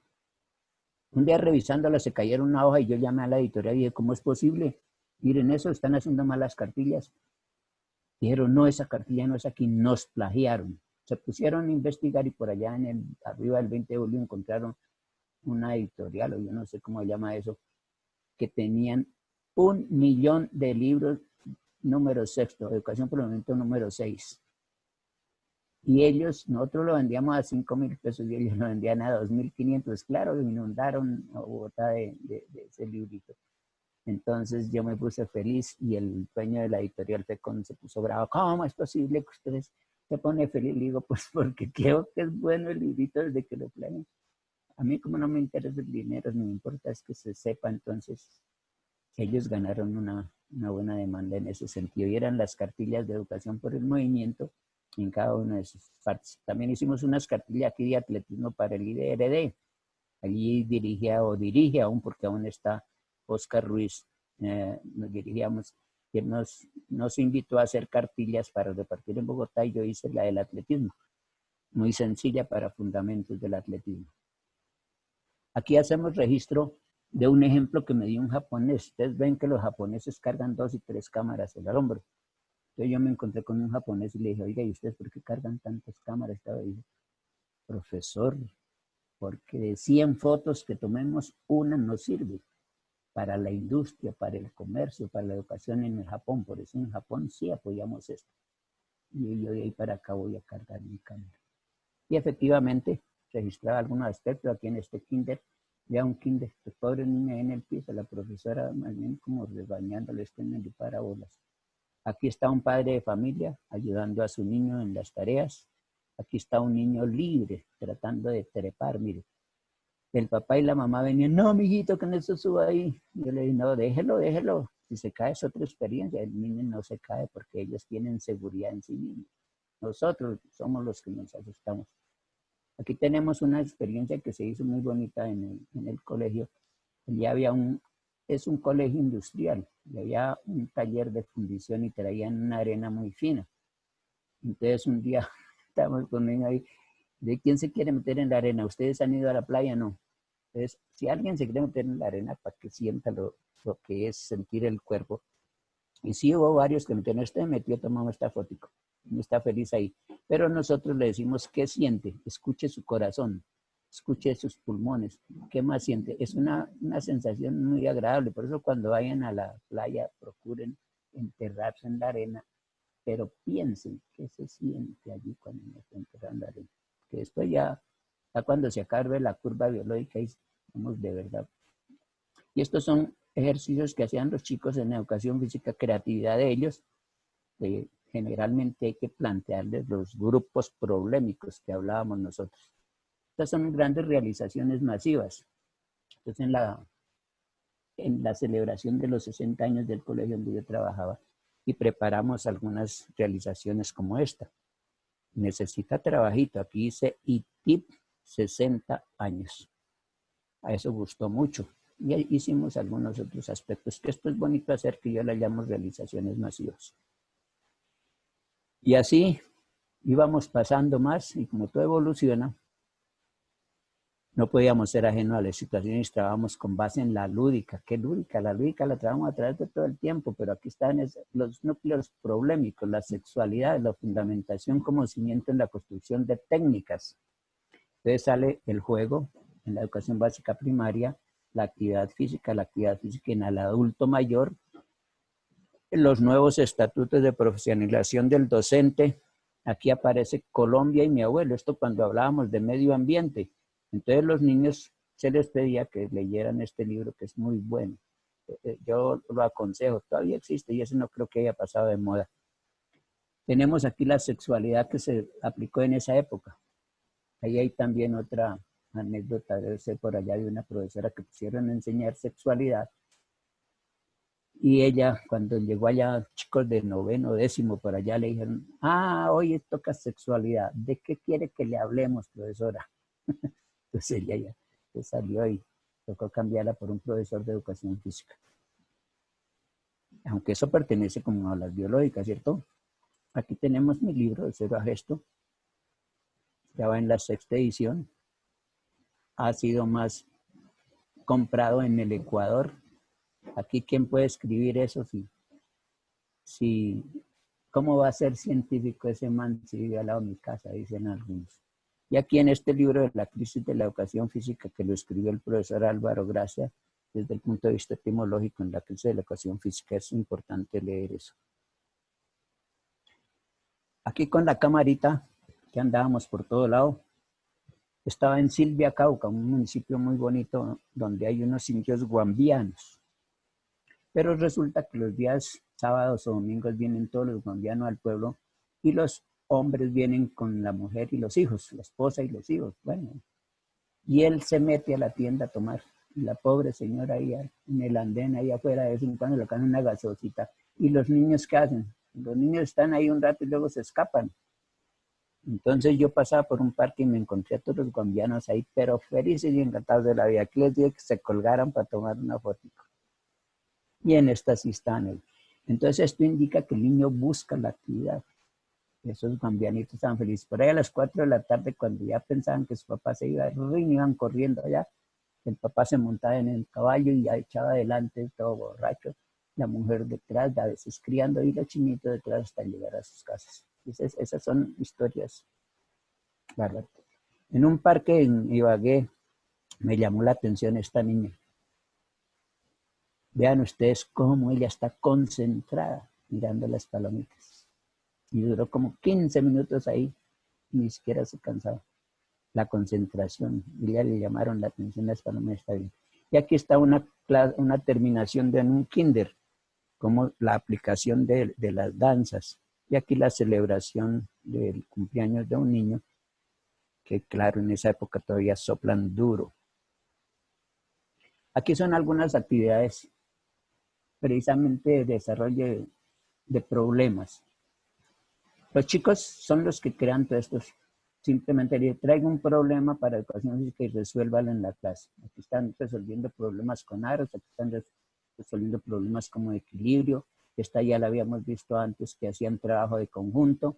un día revisándola se cayeron una hoja y yo llamé a la editorial y dije, ¿cómo es posible? Miren eso, están haciendo malas cartillas. Dijeron, no, esa cartilla no es aquí, nos plagiaron. Se pusieron a investigar y por allá arriba del 20 de julio encontraron una editorial, o yo no sé cómo se llama eso, que tenían 1 millón de libros número sexto, educación por el momento número 6. Y ellos, nosotros lo vendíamos a 5,000 pesos y ellos lo vendían a 2,500. Claro, inundaron a Bogotá de ese librito. Entonces yo me puse feliz y el dueño de la editorial FECON se puso bravo. ¿Cómo es posible que ustedes se ponen feliz? Le digo, pues porque creo que es bueno el librito desde que lo planeé. A mí como no me interesa el dinero, no me importa, es que se sepa. Entonces ellos ganaron una buena demanda en ese sentido. Y eran las cartillas de educación por el movimiento en cada una de sus partes. También hicimos unas cartillas aquí de atletismo para el IDRD. Allí dirige aún, porque aún está Oscar Ruiz, nos dirigíamos, que nos invitó a hacer cartillas para repartir en Bogotá y yo hice la del atletismo, muy sencilla para fundamentos del atletismo. Aquí hacemos registro de un ejemplo que me dio un japonés. Ustedes ven que los japoneses cargan 2 y 3 cámaras al hombro. Entonces yo me encontré con un japonés y le dije, oiga, ¿y ustedes por qué cargan tantas cámaras? Estaba diciendo, profesor, porque de 100 fotos que tomemos, una no sirve para la industria, para el comercio, para la educación en el Japón. Por eso en Japón sí apoyamos esto. Y yo de ahí para acá voy a cargar mi cámara. Y efectivamente registraba algunos aspectos aquí en este kinder. Ya un kinder, el pobre niño en el piso, la profesora más bien como regañándole, en parábolas. Aquí está un padre de familia ayudando a su niño en las tareas. Aquí está un niño libre tratando de trepar, mire. El papá y la mamá venían, no, mijito, que no se suba ahí. Yo le dije, no, déjelo. Si se cae es otra experiencia. El niño no se cae porque ellos tienen seguridad en sí mismos. Nosotros somos los que nos asustamos. Aquí tenemos una experiencia que se hizo muy bonita en el colegio. Allí había es un colegio industrial, y había un taller de fundición y traían una arena muy fina. Entonces un día estábamos con un niño ahí, ¿de quién se quiere meter en la arena? ¿Ustedes han ido a la playa? No. Entonces, si alguien se quiere meter en la arena para que sienta lo que es sentir el cuerpo, y sí hubo varios que metieron, este metió, tomamos esta fotico, y está feliz ahí. Pero nosotros le decimos, ¿qué siente? Escuche su corazón, escuche sus pulmones, ¿qué más siente? Es una sensación muy agradable, por eso cuando vayan a la playa procuren enterrarse en la arena, pero piensen qué se siente allí cuando uno está enterrado en la arena. Que después ya cuando se acabe la curva biológica y vamos de verdad. Y estos son ejercicios que hacían los chicos en educación física, creatividad de ellos. Generalmente hay que plantearles los grupos problemáticos que hablábamos nosotros. Estas son grandes realizaciones masivas. Entonces, en la celebración de los 60 años del colegio donde yo trabajaba, y preparamos algunas realizaciones como esta. Necesita trabajito. Aquí dice ITIP 60 años. A eso gustó mucho. Y ahí hicimos algunos otros aspectos, que esto es bonito hacer, que yo le llamo realizaciones masivas. Y así íbamos pasando más, y como todo evoluciona, no podíamos ser ajenos a las situaciones y trabajamos con base en la lúdica. ¿Qué lúdica? La lúdica la trabajamos a través de todo el tiempo, pero aquí están los núcleos problemáticos, la sexualidad, la fundamentación como cimiento en la construcción de técnicas. Entonces sale el juego en la educación básica primaria, la actividad física en el adulto mayor, los nuevos estatutos de profesionalización del docente. Aquí aparece Colombia y mi abuelo, esto cuando hablábamos de medio ambiente. Entonces los niños se les pedía que leyeran este libro, que es muy bueno. Yo lo aconsejo, todavía existe y ese no creo que haya pasado de moda. Tenemos aquí la sexualidad que se aplicó en esa época. Ahí hay también otra anécdota, debe ser por allá, de una profesora que pusieron a enseñar sexualidad. Y ella, cuando llegó allá, chicos de noveno, décimo, por allá, le dijeron, hoy toca sexualidad. ¿De qué quiere que le hablemos, profesora? Entonces ella ya salió y tocó cambiarla por un profesor de educación física. Aunque eso pertenece como a las biológicas, ¿cierto? Aquí tenemos mi libro, de Cero a Gesto. Ya va en la 6ª edición. Ha sido más comprado en el Ecuador. Aquí, ¿quién puede escribir eso? Si, ¿cómo va a ser científico ese man si vive al lado de mi casa? Dicen algunos. Y aquí en este libro de la crisis de la educación física, que lo escribió el profesor Álvaro Gracia, desde el punto de vista etimológico, en la crisis de la educación física, es importante leer eso. Aquí con la camarita, que andábamos por todo lado, estaba en Silvia, Cauca, un municipio muy bonito donde hay unos indios guambianos. Pero resulta que los días sábados o domingos vienen todos los guambianos al pueblo y los hombres vienen con la mujer y los hijos, la esposa y los hijos. Bueno, y él se mete a la tienda a tomar. Y la pobre señora ahí en el andén, ahí afuera, de vez en cuando le caen una gasosita. ¿Y los niños qué hacen? Los niños están ahí un rato y luego se escapan. Entonces yo pasaba por un parque y me encontré a todos los guambianos ahí, pero felices y encantados de la vida. Aquí les dije que se colgaran para tomar una foto. Y en estas sí están ahí. Entonces esto indica que el niño busca la actividad. Esos guambianitos estaban felices. Por ahí a las 4 de la tarde, cuando ya pensaban que su papá se iba, iban corriendo allá. El papá se montaba en el caballo y ya echaba adelante, todo borracho. La mujer detrás, a veces criando, y los chinitos detrás hasta llegar a sus casas. Entonces, esas son historias bárbaras. En un parque en Ibagué me llamó la atención esta niña. Vean ustedes cómo ella está concentrada mirando las palomitas. Y duró como 15 minutos ahí, ni siquiera se cansaba. La concentración, y ya le llamaron la atención las palomitas. Está bien. Y aquí está una terminación de un kinder, como la aplicación de las danzas. Y aquí la celebración del cumpleaños de un niño, que claro, en esa época todavía soplan duro. Aquí son algunas actividades precisamente de desarrollo de problemas. Los chicos son los que crean todo esto. Simplemente le traigo un problema para educación física y resuélvalo en la clase. Aquí están resolviendo problemas con aros, aquí están resolviendo problemas como equilibrio. Esta ya la habíamos visto antes, que hacían trabajo de conjunto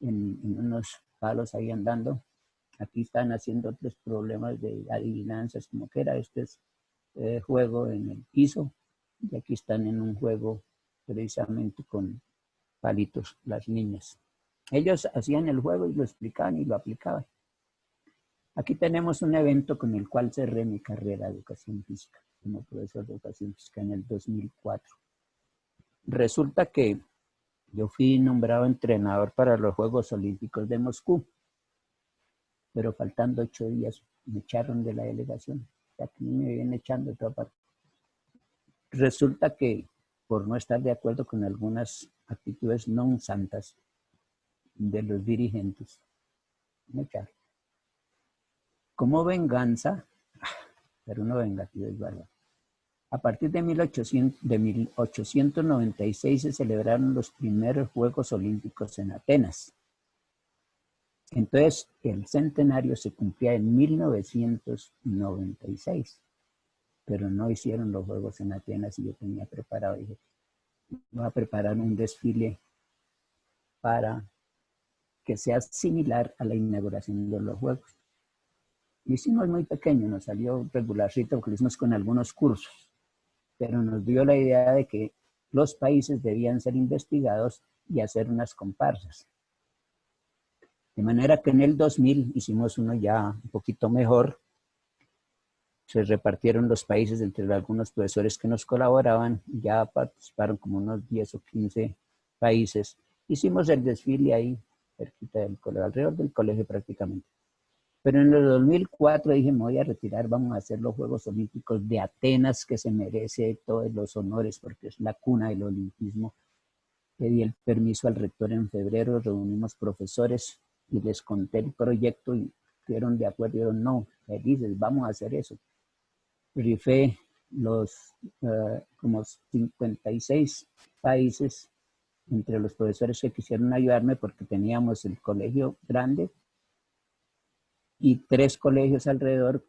en unos palos ahí andando. Aquí están haciendo otros problemas de adivinanzas, como que era este es, juego en el piso. Y aquí están en un juego precisamente con palitos, las niñas. Ellos hacían el juego y lo explicaban y lo aplicaban. Aquí tenemos un evento con el cual cerré mi carrera de educación física, como profesor de educación física en el 2004. Resulta que yo fui nombrado entrenador para los Juegos Olímpicos de Moscú, pero faltando 8 días me echaron de la delegación. Aquí me vienen echando de toda parte. Resulta que por no estar de acuerdo con algunas actitudes no santas de los dirigentes, me echaron. Como venganza, pero no vengativo es verdad. A partir de 1896 se celebraron los primeros Juegos Olímpicos en Atenas. Entonces, el centenario se cumplía en 1996, pero no hicieron los Juegos en Atenas y yo tenía preparado, dije, voy a preparar un desfile para que sea similar a la inauguración de los Juegos. Lo hicimos muy pequeño, nos salió regularcito porque lo hicimos con algunos cursos, pero nos dio la idea de que los países debían ser investigados y hacer unas comparsas. De manera que en el 2000 hicimos uno ya un poquito mejor. Se repartieron los países entre algunos profesores que nos colaboraban. Ya participaron como unos 10 o 15 países. Hicimos el desfile ahí, cerquita del colegio, alrededor del colegio prácticamente. Pero en el 2004 dije, me voy a retirar, vamos a hacer los Juegos Olímpicos de Atenas, que se merece todos los honores porque es la cuna del olimpismo. Pedí el permiso al rector en febrero, reunimos profesores y les conté el proyecto y estuvieron de acuerdo. Dijeron, no, felices, vamos a hacer eso. Rifé los como 56 países entre los profesores que quisieron ayudarme porque teníamos el colegio grande y 3 colegios alrededor,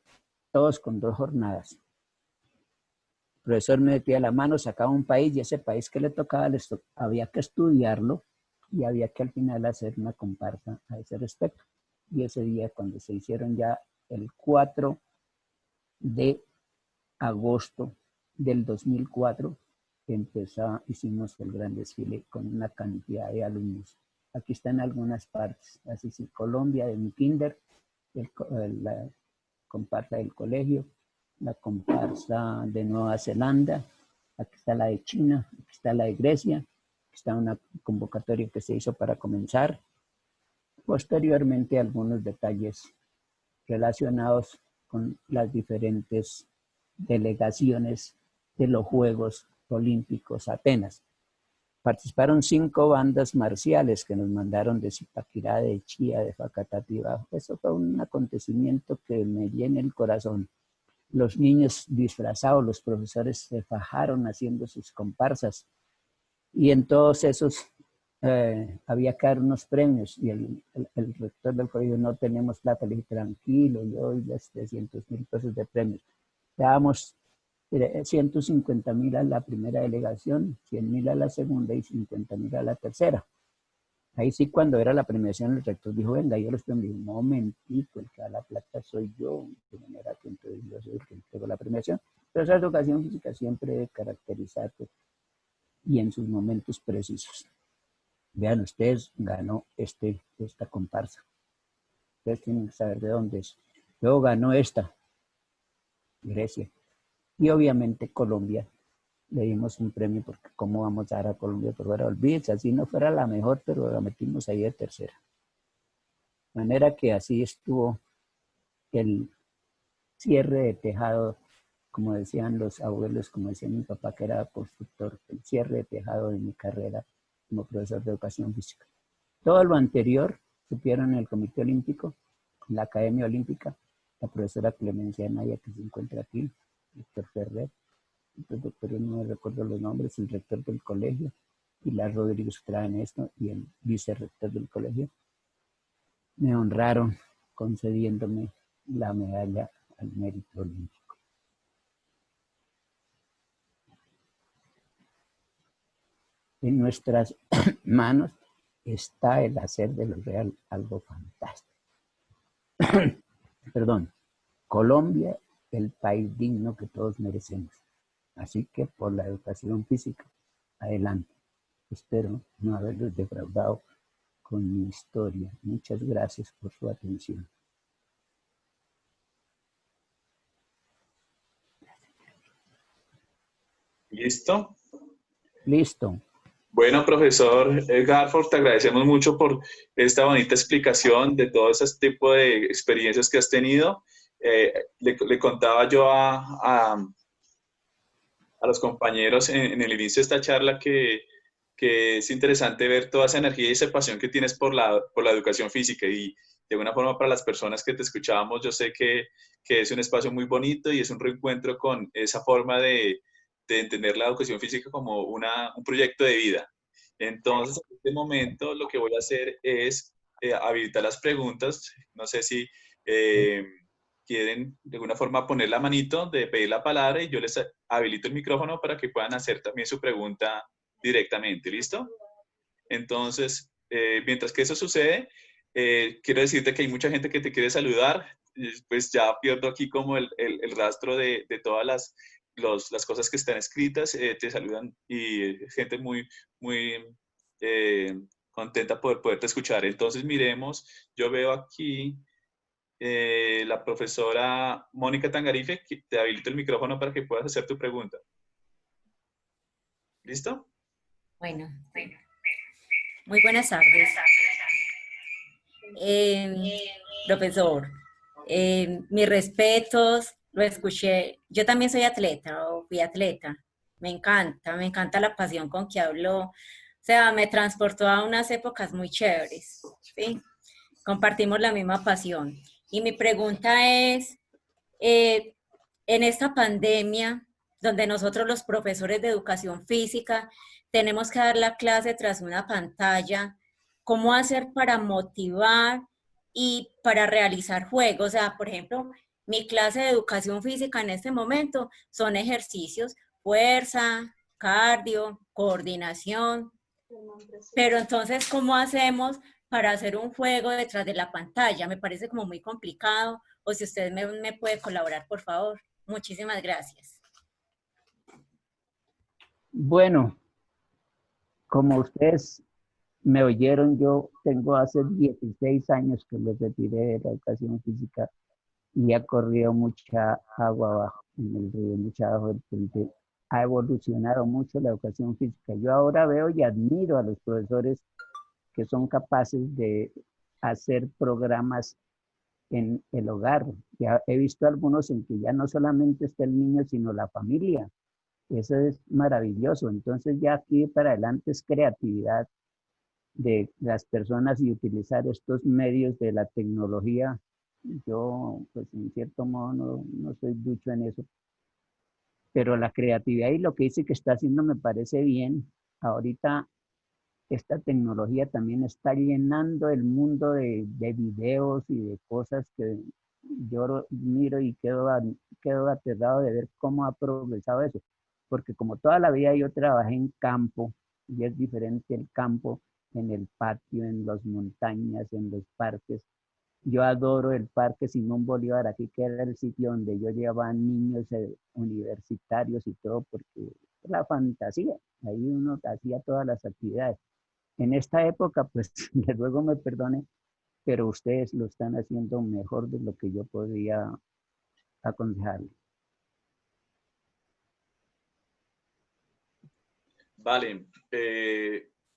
todos con 2 jornadas. El profesor me metía la mano, sacaba un país y ese país que le tocaba había que estudiarlo y había que al final hacer una comparsa a ese respecto. Y ese día, cuando se hicieron ya el 4 de agosto del 2004, hicimos el gran desfile con una cantidad de alumnos. Aquí están algunas partes, así sí, Colombia de mi kinder, la comparsa del colegio, la comparsa de Nueva Zelanda, aquí está la de China, aquí está la de Grecia, aquí está una convocatoria que se hizo para comenzar. Posteriormente, algunos detalles relacionados con las diferentes delegaciones de los Juegos Olímpicos Atenas. Participaron 5 bandas marciales que nos mandaron de Zipaquirá, de Chía, de Facatativá. Eso fue un acontecimiento que me llena el corazón. Los niños disfrazados, los profesores se fajaron haciendo sus comparsas y en todos esos había que dar unos premios y el rector del colegio, no tenemos plata. Le dije, tranquilo, yo doy 300,000 pesos de premios. Dábamos 150,000 a la primera delegación, 100,000 a la segunda y 50,000 a la tercera. Ahí sí, cuando era la premiación, el rector dijo, venga, yo los premio. Un momentito, el que da la plata soy yo, de manera que entonces yo soy el que entrego la premiación. Pero esa educación física siempre debe caracterizarse y en sus momentos precisos. Vean, ustedes ganó esta comparsa. Ustedes tienen que saber de dónde es. Luego ganó esta, Grecia. Y obviamente Colombia, le dimos un premio porque cómo vamos a dar a Colombia por fuera. Olvídense, así no fuera la mejor, pero la metimos ahí de tercera. De manera que así estuvo el cierre de tejado, como decían los abuelos, como decía mi papá que era constructor, el cierre de tejado de mi carrera como profesor de educación física. Todo lo anterior supieron en el Comité Olímpico, en la Academia Olímpica, la profesora Clemencia Naya, que se encuentra aquí, Víctor Ferrer, el doctor, no me recuerdo los nombres, el rector del colegio, Pilar Rodríguez que trabaja en esto, y el vicerrector del colegio, me honraron concediéndome la medalla al mérito olímpico. En nuestras manos está el hacer de lo real algo fantástico. Perdón, Colombia, el país digno que todos merecemos. Así que por la educación física, adelante. Espero no haberlos defraudado con mi historia. Muchas gracias por su atención. ¿Listo? Listo. Bueno, profesor Garford, te agradecemos mucho por esta bonita explicación de todo ese tipo de experiencias que has tenido. Le contaba yo a los compañeros en el inicio de esta charla que es interesante ver toda esa energía y esa pasión que tienes por la educación física y de alguna forma para las personas que te escuchábamos, yo sé que es un espacio muy bonito y es un reencuentro con esa forma de entender la educación física como un proyecto de vida. Entonces, en este momento lo que voy a hacer es habilitar las preguntas. No sé si quieren de alguna forma poner la manito de pedir la palabra y yo les habilito el micrófono para que puedan hacer también su pregunta directamente. ¿Listo? Entonces, mientras que eso sucede, quiero decirte que hay mucha gente que te quiere saludar. Pues ya pierdo aquí como el rastro de todas las cosas que están escritas. Te saludan y gente muy, muy contenta por poderte escuchar. Entonces, miremos, yo veo aquí la profesora Mónica Tangarife, que te habilito el micrófono para que puedas hacer tu pregunta. ¿Listo? Bueno, muy buenas tardes. Profesor, mis respetos, lo escuché. Yo también soy atleta o fui atleta. Me encanta la pasión con que habló. O sea, me transportó a unas épocas muy chéveres, ¿sí? Compartimos la misma pasión. Y mi pregunta es, en esta pandemia, donde nosotros los profesores de educación física tenemos que dar la clase tras una pantalla, ¿cómo hacer para motivar y para realizar juegos? O sea, por ejemplo, mi clase de educación física en este momento son ejercicios, fuerza, cardio, coordinación, pero entonces, ¿cómo hacemos para hacer un juego detrás de la pantalla? Me parece como muy complicado, o si usted me puede colaborar, por favor. Muchísimas gracias. Bueno, como ustedes me oyeron, yo tengo hace 16 años que me retiré de la educación física y ha corrido mucha agua abajo en el río, mucha agua del puente. Ha evolucionado mucho la educación física. Yo ahora veo y admiro a los profesores que son capaces de hacer programas en el hogar. Ya he visto algunos en que ya no solamente está el niño, sino la familia. Eso es maravilloso. Entonces ya aquí para adelante es creatividad de las personas y utilizar estos medios de la tecnología. Yo, pues en cierto modo, no soy ducho en eso, pero la creatividad y lo que dice que está haciendo me parece bien. Ahorita esta tecnología también está llenando el mundo de videos y de cosas que yo miro y quedo aterrado de ver cómo ha progresado eso. Porque como toda la vida yo trabajé en campo, y es diferente el campo en el patio, en las montañas, en los parques. Yo adoro el Parque Simón Bolívar, aquí que era el sitio donde yo llevaba niños universitarios y todo, porque la fantasía, ahí uno hacía todas las actividades. En esta época, pues, les ruego me perdone, pero ustedes lo están haciendo mejor de lo que yo podría aconsejarles. Vale,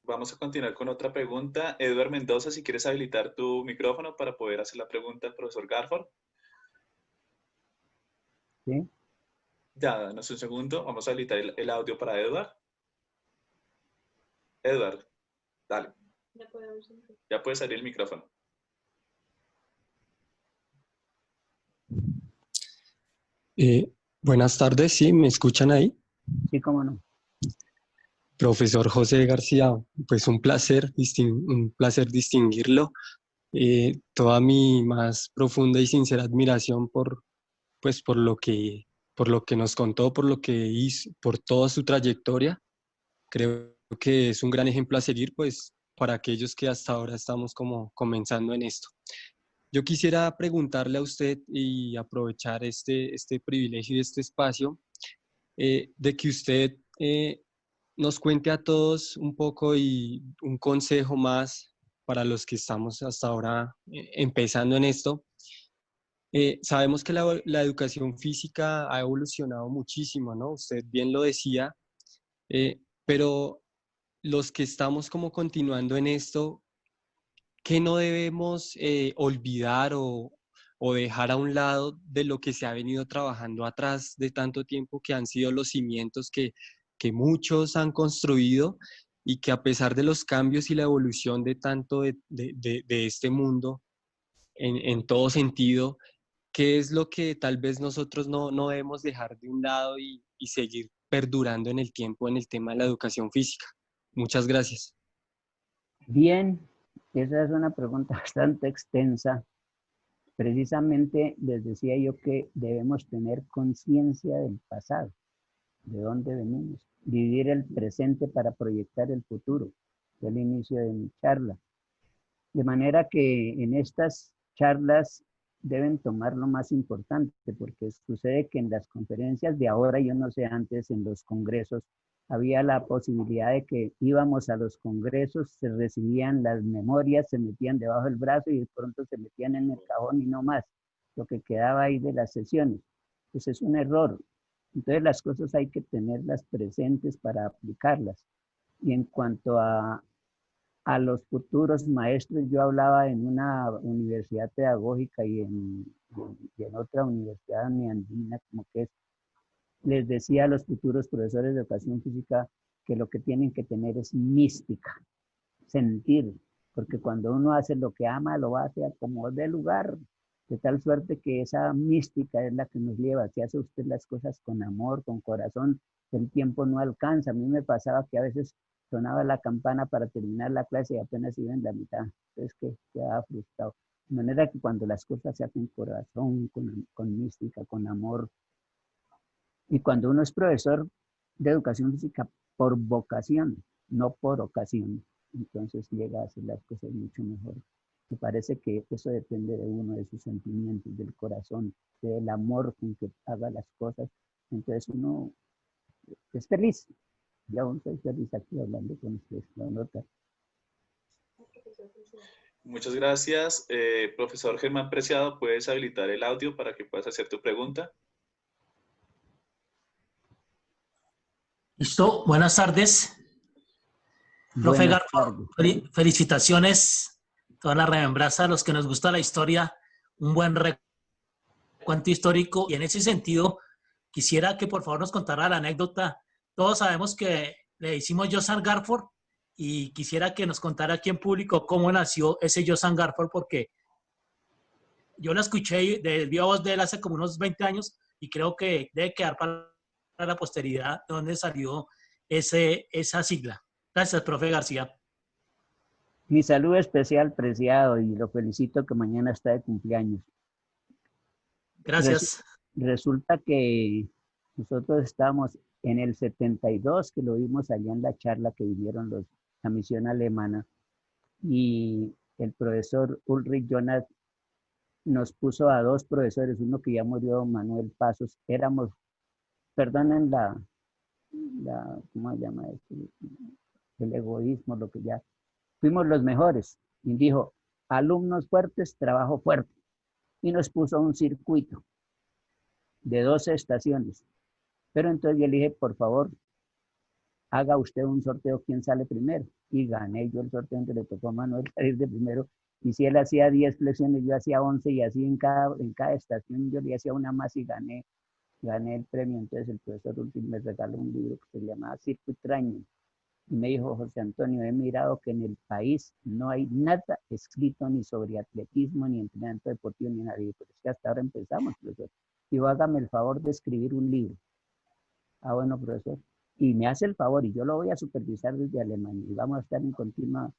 vamos a continuar con otra pregunta. Eduard Mendoza, si quieres habilitar tu micrófono para poder hacer la pregunta al profesor Garford. ¿Sí? Ya, danos un segundo. Vamos a habilitar el audio para Eduard. Eduard, dale. Ya puede salir el micrófono. Buenas tardes, ¿sí? ¿Me escuchan ahí? Sí, cómo no. Profesor José García, pues un placer distinguirlo. Toda mi más profunda y sincera admiración pues, por lo que nos contó, por lo que hizo, por toda su trayectoria. Creo que es un gran ejemplo a seguir, pues, para aquellos que hasta ahora estamos como comenzando en esto. Yo quisiera preguntarle a usted y aprovechar este privilegio y este espacio, de que usted nos cuente a todos un poco y un consejo más para los que estamos hasta ahora empezando en esto. Sabemos que la educación física ha evolucionado muchísimo, ¿no? Usted bien lo decía, pero los que estamos como continuando en esto, ¿qué no debemos olvidar o dejar a un lado de lo que se ha venido trabajando atrás de tanto tiempo, que han sido los cimientos que muchos han construido y que a pesar de los cambios y la evolución de tanto de este mundo en todo sentido, qué es lo que tal vez nosotros no debemos dejar de un lado y seguir perdurando en el tiempo en el tema de la educación física? Muchas gracias. Bien, esa es una pregunta bastante extensa. Precisamente les decía yo que debemos tener conciencia del pasado, de dónde venimos, vivir el presente para proyectar el futuro. Fue el inicio de mi charla. De manera que en estas charlas deben tomar lo más importante, porque sucede que en las conferencias de ahora, yo no sé, antes en los congresos, había la posibilidad de que íbamos a los congresos, se recibían las memorias, se metían debajo del brazo y de pronto se metían en el cajón y no más, lo que quedaba ahí de las sesiones. Pues es un error. Entonces las cosas hay que tenerlas presentes para aplicarlas. Y en cuanto a los futuros maestros, yo hablaba en una universidad pedagógica y en otra universidad andina, como que es, les decía a los futuros profesores de educación física que lo que tienen que tener es mística, sentir, porque cuando uno hace lo que ama, lo hace a como de lugar, de tal suerte que esa mística es la que nos lleva. Si hace usted las cosas con amor, con corazón, el tiempo no alcanza. A mí me pasaba que a veces sonaba la campana para terminar la clase y apenas iba en la mitad. Entonces que quedaba frustrado. De manera que cuando las cosas se hacen con corazón, con mística, con amor, y cuando uno es profesor de educación física por vocación, no por ocasión, entonces llega a hacer las cosas mucho mejor. Me parece que eso depende de uno, de sus sentimientos, del corazón, del amor con que haga las cosas. Entonces uno es feliz. Yo aún soy feliz aquí hablando con ustedes, la nota. Muchas gracias. Profesor Germán Preciado, ¿puedes habilitar el audio para que puedas hacer tu pregunta? Listo, buenas tardes. Profe Buenas Garfo, tardes. felicitaciones, toda la remembranza a los que nos gusta la historia, un buen recuento histórico. Y en ese sentido, quisiera que por favor nos contara la anécdota. Todos sabemos que le hicimos Josan Garford y quisiera que nos contara aquí en público cómo nació ese Josan Garford, porque yo la escuché de viva voz de él hace como unos 20 años y creo que debe quedar para la posteridad de dónde salió esa sigla. Gracias, profe García. Mi salud especial, preciado, y lo felicito que mañana está de cumpleaños. Gracias. Resulta que nosotros estábamos en el 72, que lo vimos allá en la charla que vinieron la misión alemana, y el profesor Ulrich Jonas nos puso a dos profesores, uno que ya murió, Manuel Pasos, éramos, perdonen ¿cómo se llama esto? El egoísmo, lo que ya, fuimos los mejores, y dijo, alumnos fuertes, trabajo fuerte, y nos puso un circuito de 12 estaciones. Pero entonces yo le dije, por favor, haga usted un sorteo, quién sale primero. Y gané yo el sorteo donde le tocó a Manuel salir de primero. Y si él hacía 10 flexiones, yo hacía 11 y así en cada estación yo le hacía una más y gané el premio. Entonces el profesor último me regaló un libro que se llamaba Circuit Training. Y me dijo, José Antonio, he mirado que en el país no hay nada escrito ni sobre atletismo, ni entrenamiento deportivo, ni nada. Y pues es que hasta ahora empezamos, profesor. Digo, hágame el favor de escribir un libro. Ah, bueno, profesor. y me hace el favor, y yo lo voy a supervisar desde Alemania, y vamos a estar en continua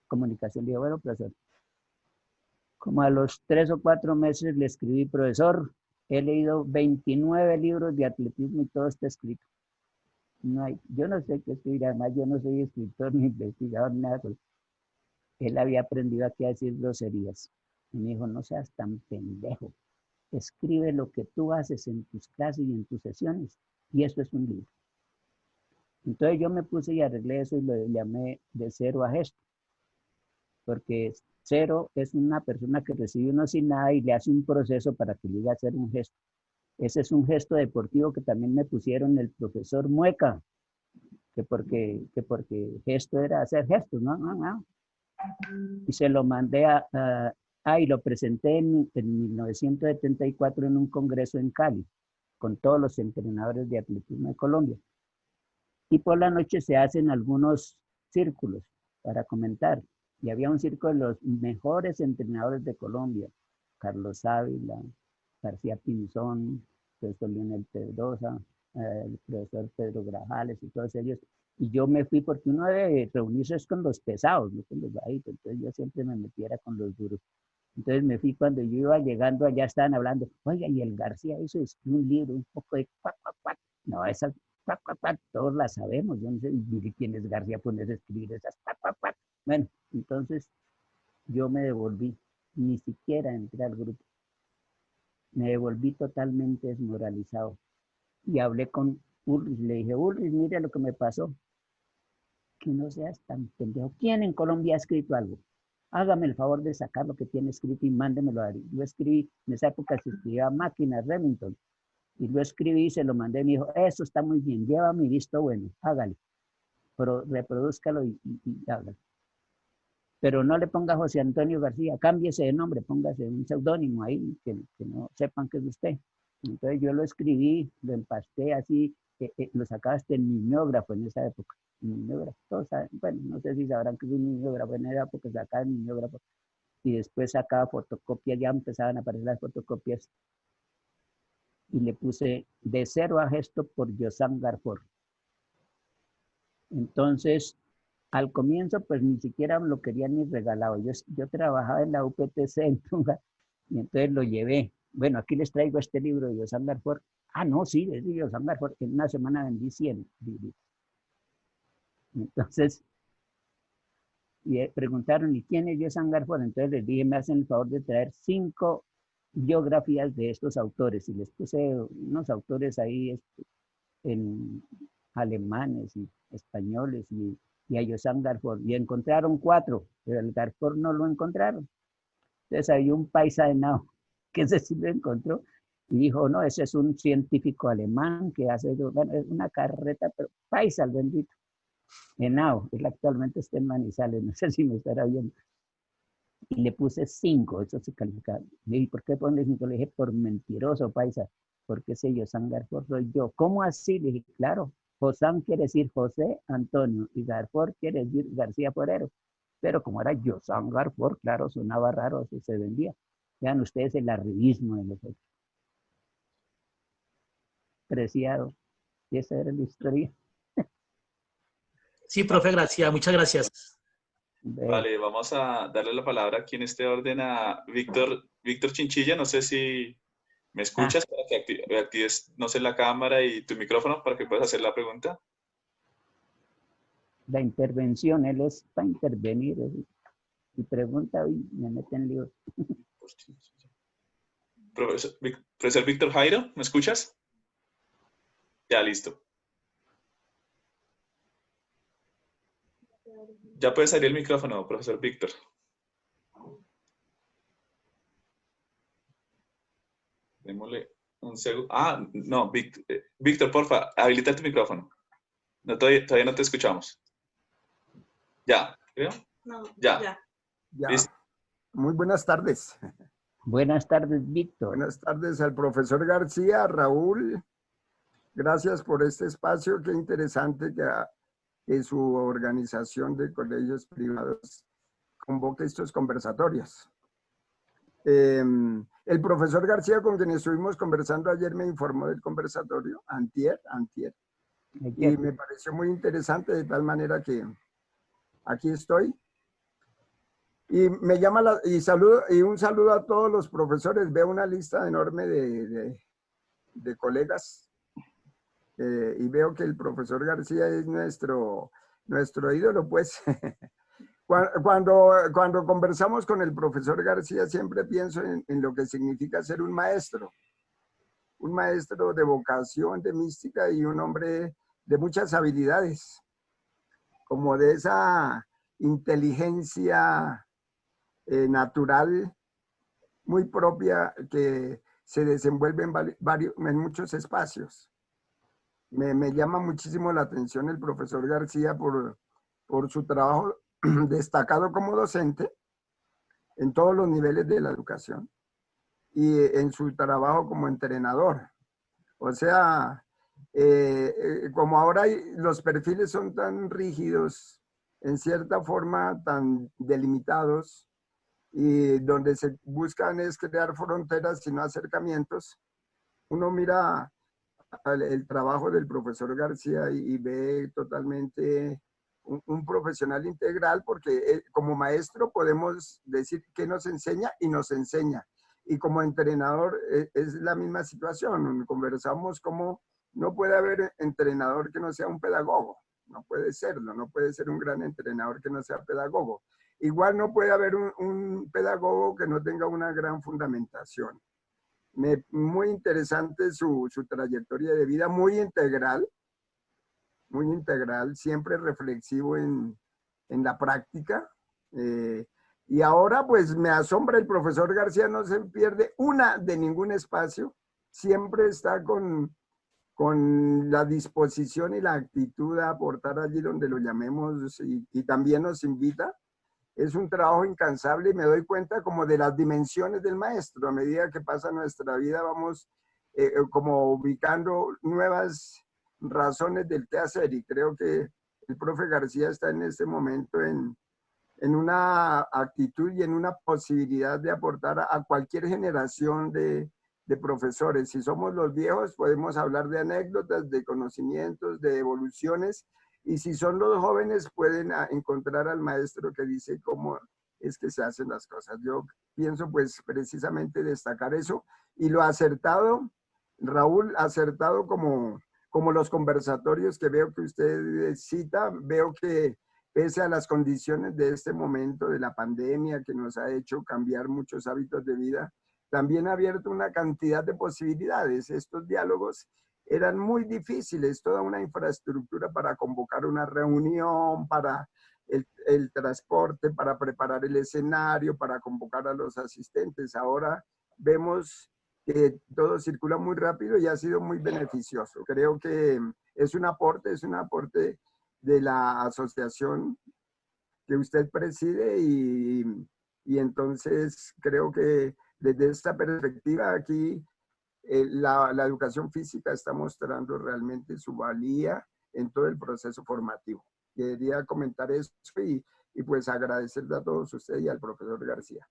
comunicación. Le digo, bueno, profesor, como a los 3 o 4 meses le escribí, profesor, he leído 29 libros de atletismo y todo está escrito. No hay, yo no sé qué escribir, además yo no soy escritor ni investigador, ni nada. Él había aprendido aquí a decir groserías. Y me dijo, no seas tan pendejo, escribe lo que tú haces en tus clases y en tus sesiones, y esto es un libro. Entonces yo me puse y arreglé eso y lo llamé de cero a gesto, porque cero es una persona que recibe uno sin nada y le hace un proceso para que llegue a hacer un gesto. Ese es un gesto deportivo que también me pusieron el profesor Mueca, que porque gesto era hacer gestos, ¿no? Y se lo mandé y lo presenté en 1974 en un congreso en Cali, con todos los entrenadores de atletismo de Colombia. Y por la noche se hacen algunos círculos para comentar. Y había un círculo de los mejores entrenadores de Colombia, Carlos Ávila, García Pinzón, el profesor Leonel Pedrosa, el profesor Pedro Grajales y todos ellos. Y yo me fui porque uno debe reunirse con los pesados, no con los bajitos. Entonces yo siempre me metiera con los duros. Entonces me fui cuando yo iba llegando, allá estaban hablando, oiga, y el García hizo un libro, un poco de cuac, cuac, cuac. No, esas cuac, cuac, cuac, todos las sabemos. Yo no sé quién es García ponerse a escribir esas cuac, cuac, cuac. Bueno, entonces yo me devolví, ni siquiera entré al grupo. Me devolví totalmente desmoralizado. Y hablé con Ulrich, le dije, Ulrich, mire lo que me pasó. Que no seas tan pendejo. ¿Quién en Colombia ha escrito algo? Hágame el favor de sacar lo que tiene escrito y mándemelo a él. Yo escribí, en esa época se escribía máquina Remington, y lo escribí y se lo mandé, me dijo, eso está muy bien, lleva mi visto bueno, hágale, pero reprodúzcalo y hágalo. Pero no le ponga José Antonio García, cámbiese de nombre, póngase un seudónimo ahí, que no sepan que es usted. Entonces yo lo escribí, lo empasté así, lo sacaba hasta en mimeógrafo en esa época. Mimeógrafo, todos saben, bueno, no sé si sabrán que es un mimeógrafo, en esa época sacaba en mimeógrafo y después sacaba fotocopias, ya empezaban a aparecer las fotocopias y le puse de cero a gesto por Yossam Garfor. Entonces, al comienzo, pues ni siquiera lo quería ni regalado. Yo trabajaba en la UPTC en Tunja y entonces lo llevé. Bueno, aquí les traigo este libro de Yossam Garfor. Ah, no, sí, es de Yossam Garfor. En una semana vendí 100 libros. Entonces, preguntaron, ¿y quién es Yossam Garfor? Entonces les dije, me hacen el favor de traer 5 biografías de estos autores. Y les puse unos autores ahí en alemanes y españoles y a Yossam Garfor, y encontraron 4, pero el Garfor no lo encontraron. Entonces había un paisano que ese sí lo encontró y dijo, no, ese es un científico alemán que hace, bueno, es una carreta, pero paisa, el bendito. Henao, él actualmente está en Manizales, no sé si me estará viendo. Y le puse 5, eso se califica. Le dije, ¿por qué pones 5? Le dije, por mentiroso, paisa, porque ese Yossam Garfor soy yo. ¿Cómo así? Le dije, claro, Yossam quiere decir José Antonio y Garfor quiere decir García Forero. Pero como era Yossam Garfor, claro, sonaba raro, así se vendía. Vean ustedes el arribismo de nosotros. Preciado. Y esa era la historia. Sí, profe, gracias, muchas gracias. Vale, vamos a darle la palabra aquí en este orden a Víctor Chinchilla. No sé si me escuchas para que actives, no sé, la cámara y tu micrófono para que puedas hacer la pregunta. La intervención, él es para intervenir. Y pregunta y me meten en lío. Profesor Víctor Jairo, ¿me escuchas? Ya, listo. Ya puede salir el micrófono, profesor Víctor. Démosle un segundo. Ah, no, Víctor, porfa, habilita tu micrófono. No, todavía no te escuchamos. Ya, ¿creo? No, ya. Ya. Muy buenas tardes. Buenas tardes, Víctor. Buenas tardes al profesor García, Raúl. Gracias por este espacio. Qué interesante que su organización de colegios privados convoque estos conversatorios. El profesor García, con quien estuvimos conversando ayer, me informó del conversatorio, antier, y me pareció muy interesante, de tal manera que aquí estoy. Y me llama y un saludo a todos los profesores. Veo una lista enorme de colegas y veo que el profesor García es nuestro ídolo, pues. Cuando conversamos con el profesor García, siempre pienso en lo que significa ser un maestro de vocación, de mística y un hombre de muchas habilidades, como de esa inteligencia natural muy propia que se desenvuelve en muchos espacios. Me llama muchísimo la atención el profesor García por su trabajo destacado como docente en todos los niveles de la educación y en su trabajo como entrenador. O sea, como ahora los perfiles son tan rígidos, en cierta forma tan delimitados, y donde se buscan es crear fronteras y no acercamientos, uno mira el trabajo del profesor García y ve totalmente un profesional integral, porque como maestro podemos decir que nos enseña y nos enseña. Y como entrenador es la misma situación. Conversamos como no puede haber entrenador que no sea un pedagogo. No puede serlo. No puede ser un gran entrenador que no sea pedagogo. Igual no puede haber un pedagogo que no tenga una gran fundamentación. Muy interesante su trayectoria de vida, muy integral, siempre reflexivo en la práctica. Y ahora pues me asombra, el profesor García no se pierde una de ningún espacio, siempre está con la disposición y la actitud a aportar allí donde lo llamemos y también nos invita. Es un trabajo incansable y me doy cuenta como de las dimensiones del maestro. A medida que pasa nuestra vida vamos como ubicando nuevas razones del qué hacer, y creo que el profe García está en este momento en una actitud y en una posibilidad de aportar a cualquier generación de profesores. Si somos los viejos podemos hablar de anécdotas, de conocimientos, de evoluciones, y si son los jóvenes pueden encontrar al maestro que dice cómo es que se hacen las cosas. Yo pienso pues precisamente destacar eso, y lo acertado, Raúl, acertado como los conversatorios que veo que usted cita. Veo que pese a las condiciones de este momento de la pandemia que nos ha hecho cambiar muchos hábitos de vida, también ha abierto una cantidad de posibilidades. Estos diálogos eran muy difíciles, toda una infraestructura para convocar una reunión, para el transporte, para preparar el escenario, para convocar a los asistentes. Ahora vemos que todo circula muy rápido y ha sido muy beneficioso. Creo que es un aporte de la asociación que usted preside, y entonces creo que desde esta perspectiva aquí la educación física está mostrando realmente su valía en todo el proceso formativo. Quería comentar eso y pues agradecerle a todos ustedes y al profesor García.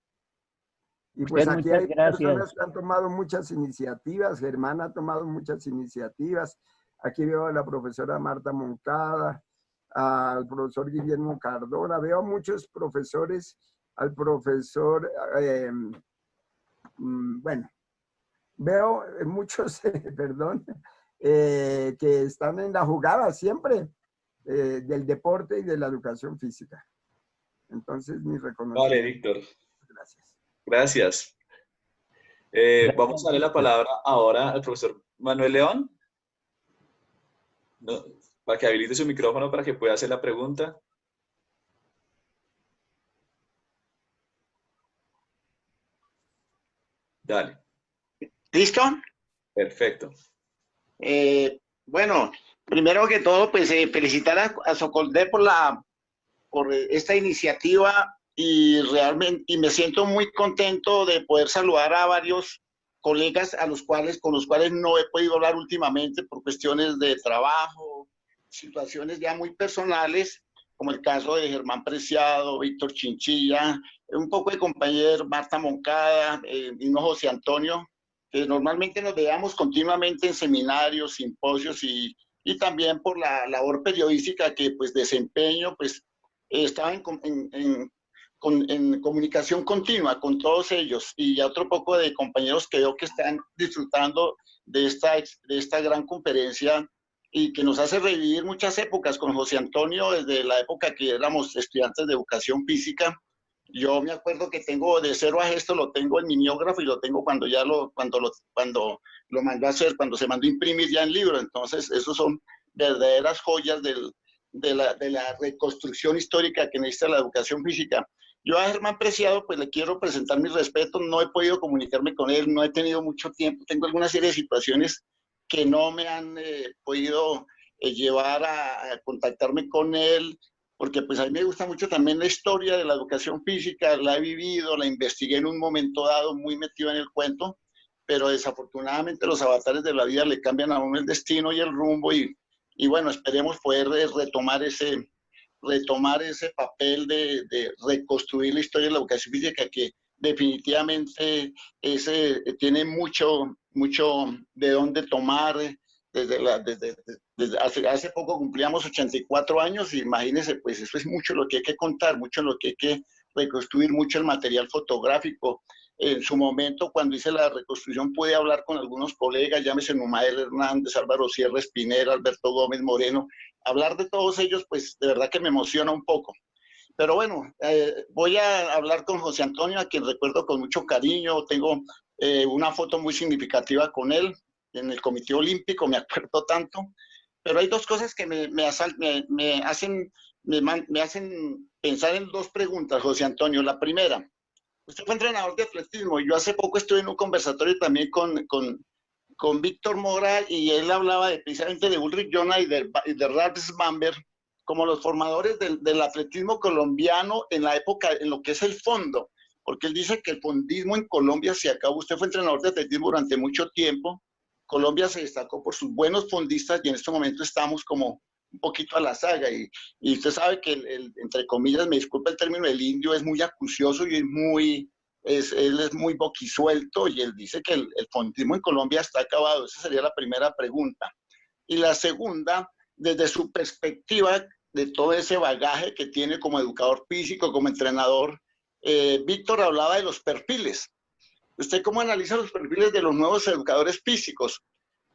Y pues aquí hay personas que han tomado muchas iniciativas. Germán ha tomado muchas iniciativas. Aquí veo a la profesora Marta Moncada, al profesor Guillermo Cardona. Veo a muchos profesores, al profesor, bueno, veo muchos, perdón, que están en la jugada siempre del deporte y de la educación física. Entonces, mi reconocimiento. Vale, Víctor. Gracias. Gracias. Vamos a darle la palabra ahora al profesor Manuel León, ¿no? Para que habilite su micrófono para que pueda hacer la pregunta. Dale. ¿Listo? Perfecto. Bueno, primero que todo, pues felicitar a Socolde por esta iniciativa, y realmente me siento muy contento de poder saludar a varios colegas con los cuales no he podido hablar últimamente por cuestiones de trabajo, situaciones ya muy personales, como el caso de Germán Preciado, Víctor Chinchilla, un poco de compañero Marta Moncada, mismo José Antonio, que normalmente nos veamos continuamente en seminarios, simposios, y y también por la labor periodística que pues desempeño, pues estaba en comunicación continua con todos ellos y ya otro poco de compañeros que veo que están disfrutando de esta gran conferencia y que nos hace revivir muchas épocas con José Antonio desde la época que éramos estudiantes de educación física. Yo me acuerdo que tengo de cero a gesto, lo tengo en mimeógrafo y lo tengo cuando lo mandó a hacer, cuando se mandó a imprimir ya en libro. Entonces, esos son verdaderas joyas de la reconstrucción histórica que necesita la educación física. Yo a Germán Preciado, pues le quiero presentar mis respetos, no he podido comunicarme con él, no he tenido mucho tiempo, tengo alguna serie de situaciones que no me han podido llevar a contactarme con él, porque pues a mí me gusta mucho también la historia de la educación física, la he vivido, la investigué en un momento dado, muy metido en el cuento, pero desafortunadamente los avatares de la vida le cambian a uno el destino y el rumbo y bueno, esperemos poder retomar ese papel de reconstruir la historia de la educación física que definitivamente tiene mucho de dónde tomar. Desde hace poco cumplíamos 84 años y imagínense, pues eso es mucho lo que hay que contar, mucho lo que hay que reconstruir, mucho el material fotográfico. En su momento, cuando hice la reconstrucción, pude hablar con algunos colegas, llámese Numael Hernández, Álvaro Sierra Espinera, Alberto Gómez Moreno. Hablar de todos ellos, pues de verdad que me emociona un poco. Pero bueno, voy a hablar con José Antonio, a quien recuerdo con mucho cariño. Tengo una foto muy significativa con él en el Comité Olímpico, me acuerdo tanto. Pero hay dos cosas que me hacen pensar en dos preguntas, José Antonio. La primera, usted fue entrenador de atletismo y yo hace poco estuve en un conversatorio también con Víctor Mora y él hablaba precisamente de Ulrich Jona y de Ralf Bamberg como los formadores del atletismo colombiano en la época, en lo que es el fondo, porque él dice que el fondismo en Colombia se acabó. Usted fue entrenador de atletismo durante mucho tiempo, Colombia se destacó por sus buenos fondistas y en este momento estamos como un poquito a la saga y usted sabe que entre comillas, me disculpa el término, el indio es muy acucioso y él es muy boquisuelto y él dice que el fondismo en Colombia está acabado. Esa sería la primera pregunta. Y la segunda, desde su perspectiva de todo ese bagaje que tiene como educador físico, como entrenador, Víctor hablaba de los perfiles. ¿Usted cómo analiza los perfiles de los nuevos educadores físicos?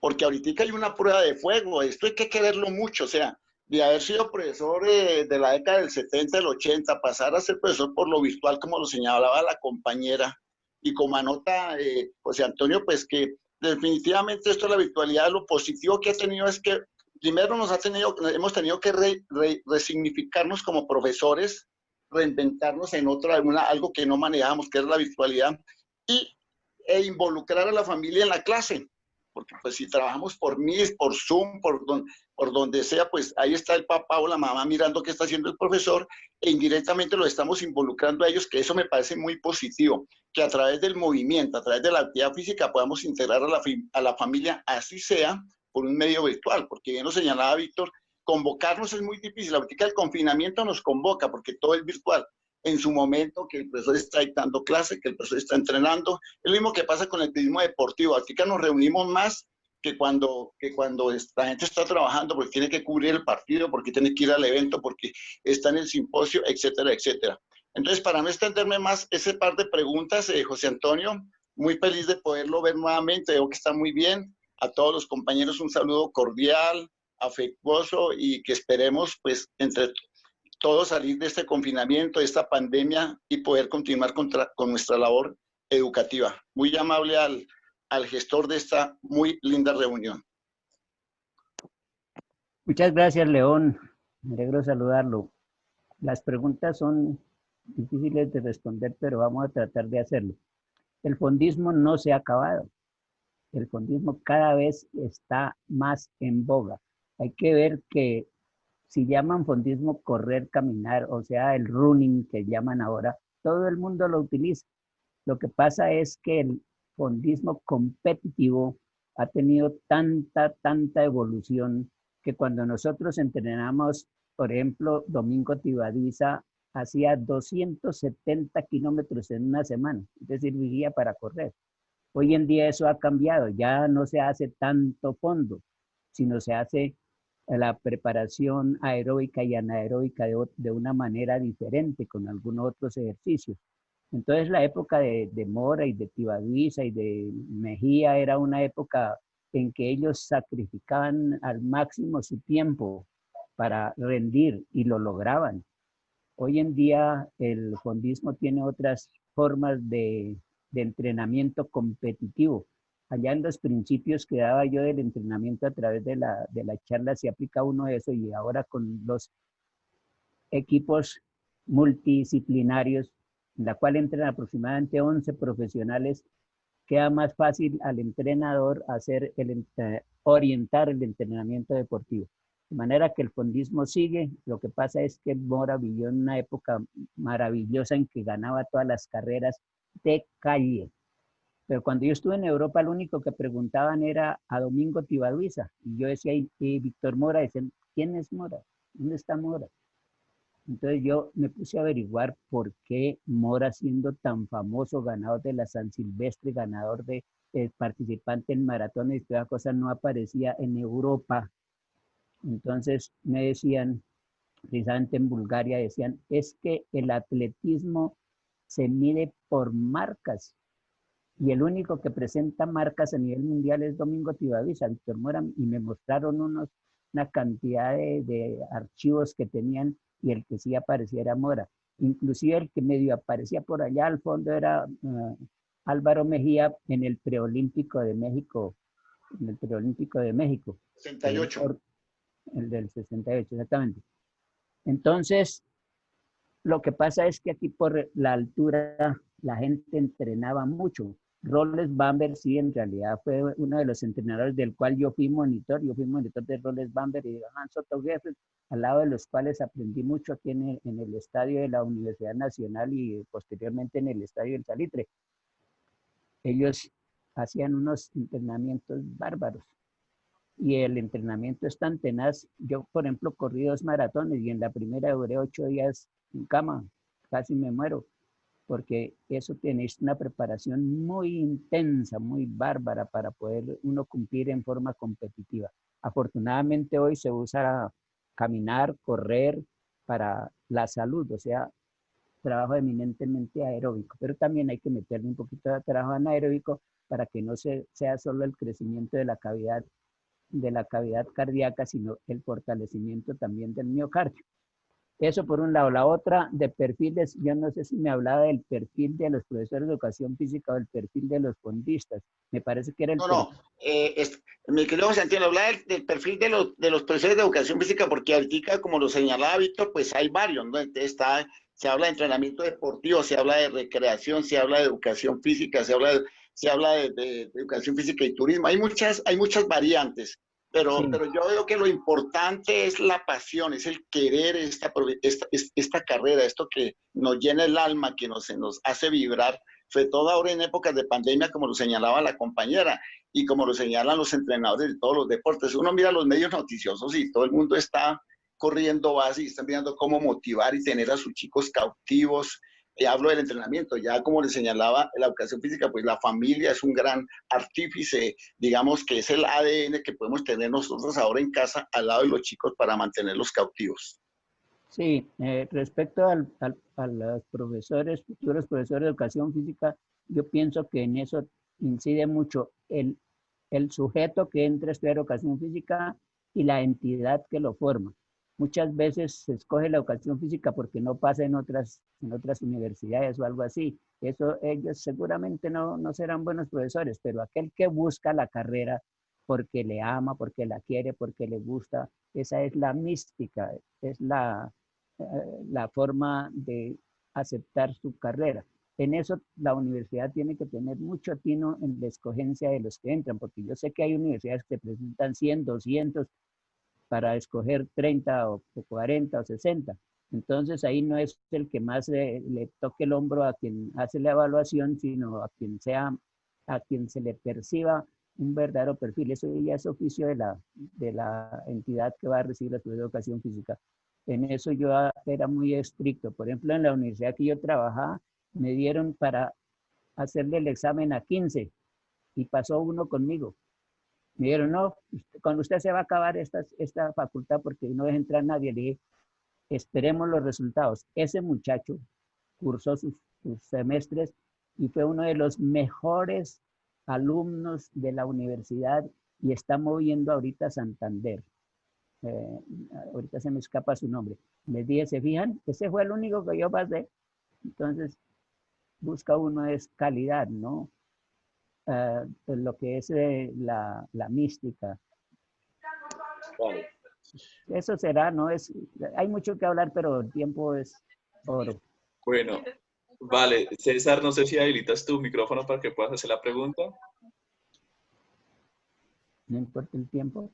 Porque ahorita hay una prueba de fuego, esto hay que quererlo mucho, o sea, de haber sido profesor de la década del 70, del 80, pasar a ser profesor por lo virtual, como lo señalaba la compañera, y como anota José Antonio, pues que definitivamente esto de la virtualidad, lo positivo que ha tenido es que primero hemos tenido que resignificarnos como profesores, reinventarnos en algo que no manejábamos, que es la virtualidad, e involucrar a la familia en la clase. Porque pues si trabajamos por Meet, por Zoom, por donde sea, pues ahí está el papá o la mamá mirando qué está haciendo el profesor e indirectamente lo estamos involucrando a ellos, que eso me parece muy positivo, que a través del movimiento, a través de la actividad física podamos integrar a la familia, así sea por un medio virtual, porque bien lo señalaba Víctor, convocarnos es muy difícil. Ahorita el confinamiento nos convoca porque todo es virtual. En su momento que el profesor está dictando clase, que el profesor está entrenando. Es lo mismo que pasa con el turismo deportivo. Aquí que nos reunimos más que cuando la gente está trabajando porque tiene que cubrir el partido, porque tiene que ir al evento, porque está en el simposio, etcétera, etcétera. Entonces, para no extenderme más ese par de preguntas, José Antonio, muy feliz de poderlo ver nuevamente. Veo que está muy bien. A todos los compañeros un saludo cordial, afectuoso y que esperemos, pues, entre todos salir de este confinamiento, de esta pandemia y poder continuar con nuestra labor educativa. Muy amable al gestor de esta muy linda reunión. Muchas gracias, León. Me alegro saludarlo. Las preguntas son difíciles de responder, pero vamos a tratar de hacerlo. El fondismo no se ha acabado. El fondismo cada vez está más en boga. Hay que ver que si llaman fondismo correr, caminar, o sea, el running que llaman ahora, todo el mundo lo utiliza. Lo que pasa es que el fondismo competitivo ha tenido tanta evolución que cuando nosotros entrenamos, por ejemplo, Domingo Tibadiza hacía 270 kilómetros en una semana, es decir, vivía para correr. Hoy en día eso ha cambiado, ya no se hace tanto fondo, sino se hace la preparación aeróbica y anaeróbica de una manera diferente con algunos otros ejercicios. Entonces la época de Mora y de Tibaduiza y de Mejía era una época en que ellos sacrificaban al máximo su tiempo para rendir y lo lograban. Hoy en día el fondismo tiene otras formas de entrenamiento competitivo. Allá en los principios que daba yo del entrenamiento a través de la charla se aplica uno eso, y ahora con los equipos multidisciplinarios, en la cual entran aproximadamente 11 profesionales, queda más fácil al entrenador hacer orientar el entrenamiento deportivo. De manera que el fondismo sigue. Lo que pasa es que Mora vivió en una época maravillosa en que ganaba todas las carreras de calle. Pero cuando yo estuve en Europa, lo único que preguntaban era a Domingo Tibaduiza. Y yo decía, y Víctor Mora, decían, ¿quién es Mora? ¿Dónde está Mora? Entonces yo me puse a averiguar por qué Mora, siendo tan famoso, ganador de la San Silvestre, ganador de participante en maratones y toda cosa, no aparecía en Europa. Entonces me decían, precisamente en Bulgaria, decían, es que el atletismo se mide por marcas y el único que presenta marcas a nivel mundial es Domingo Tibaduiza, Víctor Mora, y me mostraron una cantidad de archivos que tenían, y el que sí aparecía era Mora. Inclusive el que medio aparecía por allá al fondo era Álvaro Mejía en el preolímpico de México, 68. El del 68, exactamente. Entonces, lo que pasa es que aquí por la altura la gente entrenaba mucho. Roles Bamber, sí, en realidad fue uno de los entrenadores del cual yo fui monitor. Yo fui monitor de Roles Bamber y de Hans Otto Geffel, al lado de los cuales aprendí mucho aquí en el estadio de la Universidad Nacional y posteriormente en el estadio del Salitre. Ellos hacían unos entrenamientos bárbaros. Y el entrenamiento es tan tenaz. Yo, por ejemplo, corrí 2 maratones y en la primera duré 8 días en cama, casi me muero, porque eso tenéis una preparación muy intensa, muy bárbara para poder uno cumplir en forma competitiva. Afortunadamente hoy se usa caminar, correr para la salud, o sea, trabajo eminentemente aeróbico, pero también hay que meterle un poquito de trabajo anaeróbico para que no sea solo el crecimiento de la cavidad cardíaca, sino el fortalecimiento también del miocardio. Eso por un lado. La otra, de perfiles, yo no sé si me hablaba del perfil de los profesores de educación física o el perfil de los fondistas. Me parece que era el No, mi querido Santiago, hablaba del perfil de los profesores de educación física, porque ahorita, como lo señalaba Víctor, pues hay varios, ¿no? Entonces se habla de entrenamiento deportivo, se habla de recreación, se habla de educación física, se habla de educación física y turismo. Hay muchas variantes, pero, Sí. pero yo veo que lo importante es la pasión, es el querer esta carrera, esto que nos llena el alma, que nos hace vibrar, sobre todo ahora en épocas de pandemia, como lo señalaba la compañera y como lo señalan los entrenadores de todos los deportes. Uno mira los medios noticiosos y todo el mundo está corriendo base y están mirando cómo motivar y tener a sus chicos cautivos. Hablo del entrenamiento, ya como le señalaba la educación física, pues la familia es un gran artífice, digamos que es el ADN que podemos tener nosotros ahora en casa al lado de los chicos para mantenerlos cautivos. Sí, respecto a los profesores, futuros profesores de educación física, yo pienso que en eso incide mucho el sujeto que entra a estudiar educación física y la entidad que lo forma. Muchas veces se escoge la educación física porque no pasa en otras universidades o algo así. Eso ellos seguramente no serán buenos profesores, pero aquel que busca la carrera porque le ama, porque la quiere, porque le gusta, esa es la mística, es la forma de aceptar su carrera. En eso la universidad tiene que tener mucho tino en la escogencia de los que entran, porque yo sé que hay universidades que presentan 100, 200 para escoger 30 o 40 o 60. Entonces ahí no es el que más le toque el hombro a quien hace la evaluación, sino a quien se le perciba un verdadero perfil. Eso ya es oficio de la entidad que va a recibir la educación física. En eso yo era muy estricto. Por ejemplo, en la universidad que yo trabajaba, me dieron para hacerle el examen a 15 y pasó uno conmigo. Me dijeron, no, con usted se va a acabar esta facultad porque no deja entrar nadie. Le dije, esperemos los resultados. Ese muchacho cursó sus semestres y fue uno de los mejores alumnos de la universidad y está moviendo ahorita Santander. Ahorita se me escapa su nombre. Les dije, ¿se fijan? Ese fue el único que yo pasé. Entonces, busca uno es calidad, ¿no? Lo que es la mística. Vale. Eso será, ¿no? Hay mucho que hablar, pero el tiempo es oro. Bueno, vale. César, no sé si habilitas tu micrófono para que puedas hacer la pregunta. No importa el tiempo.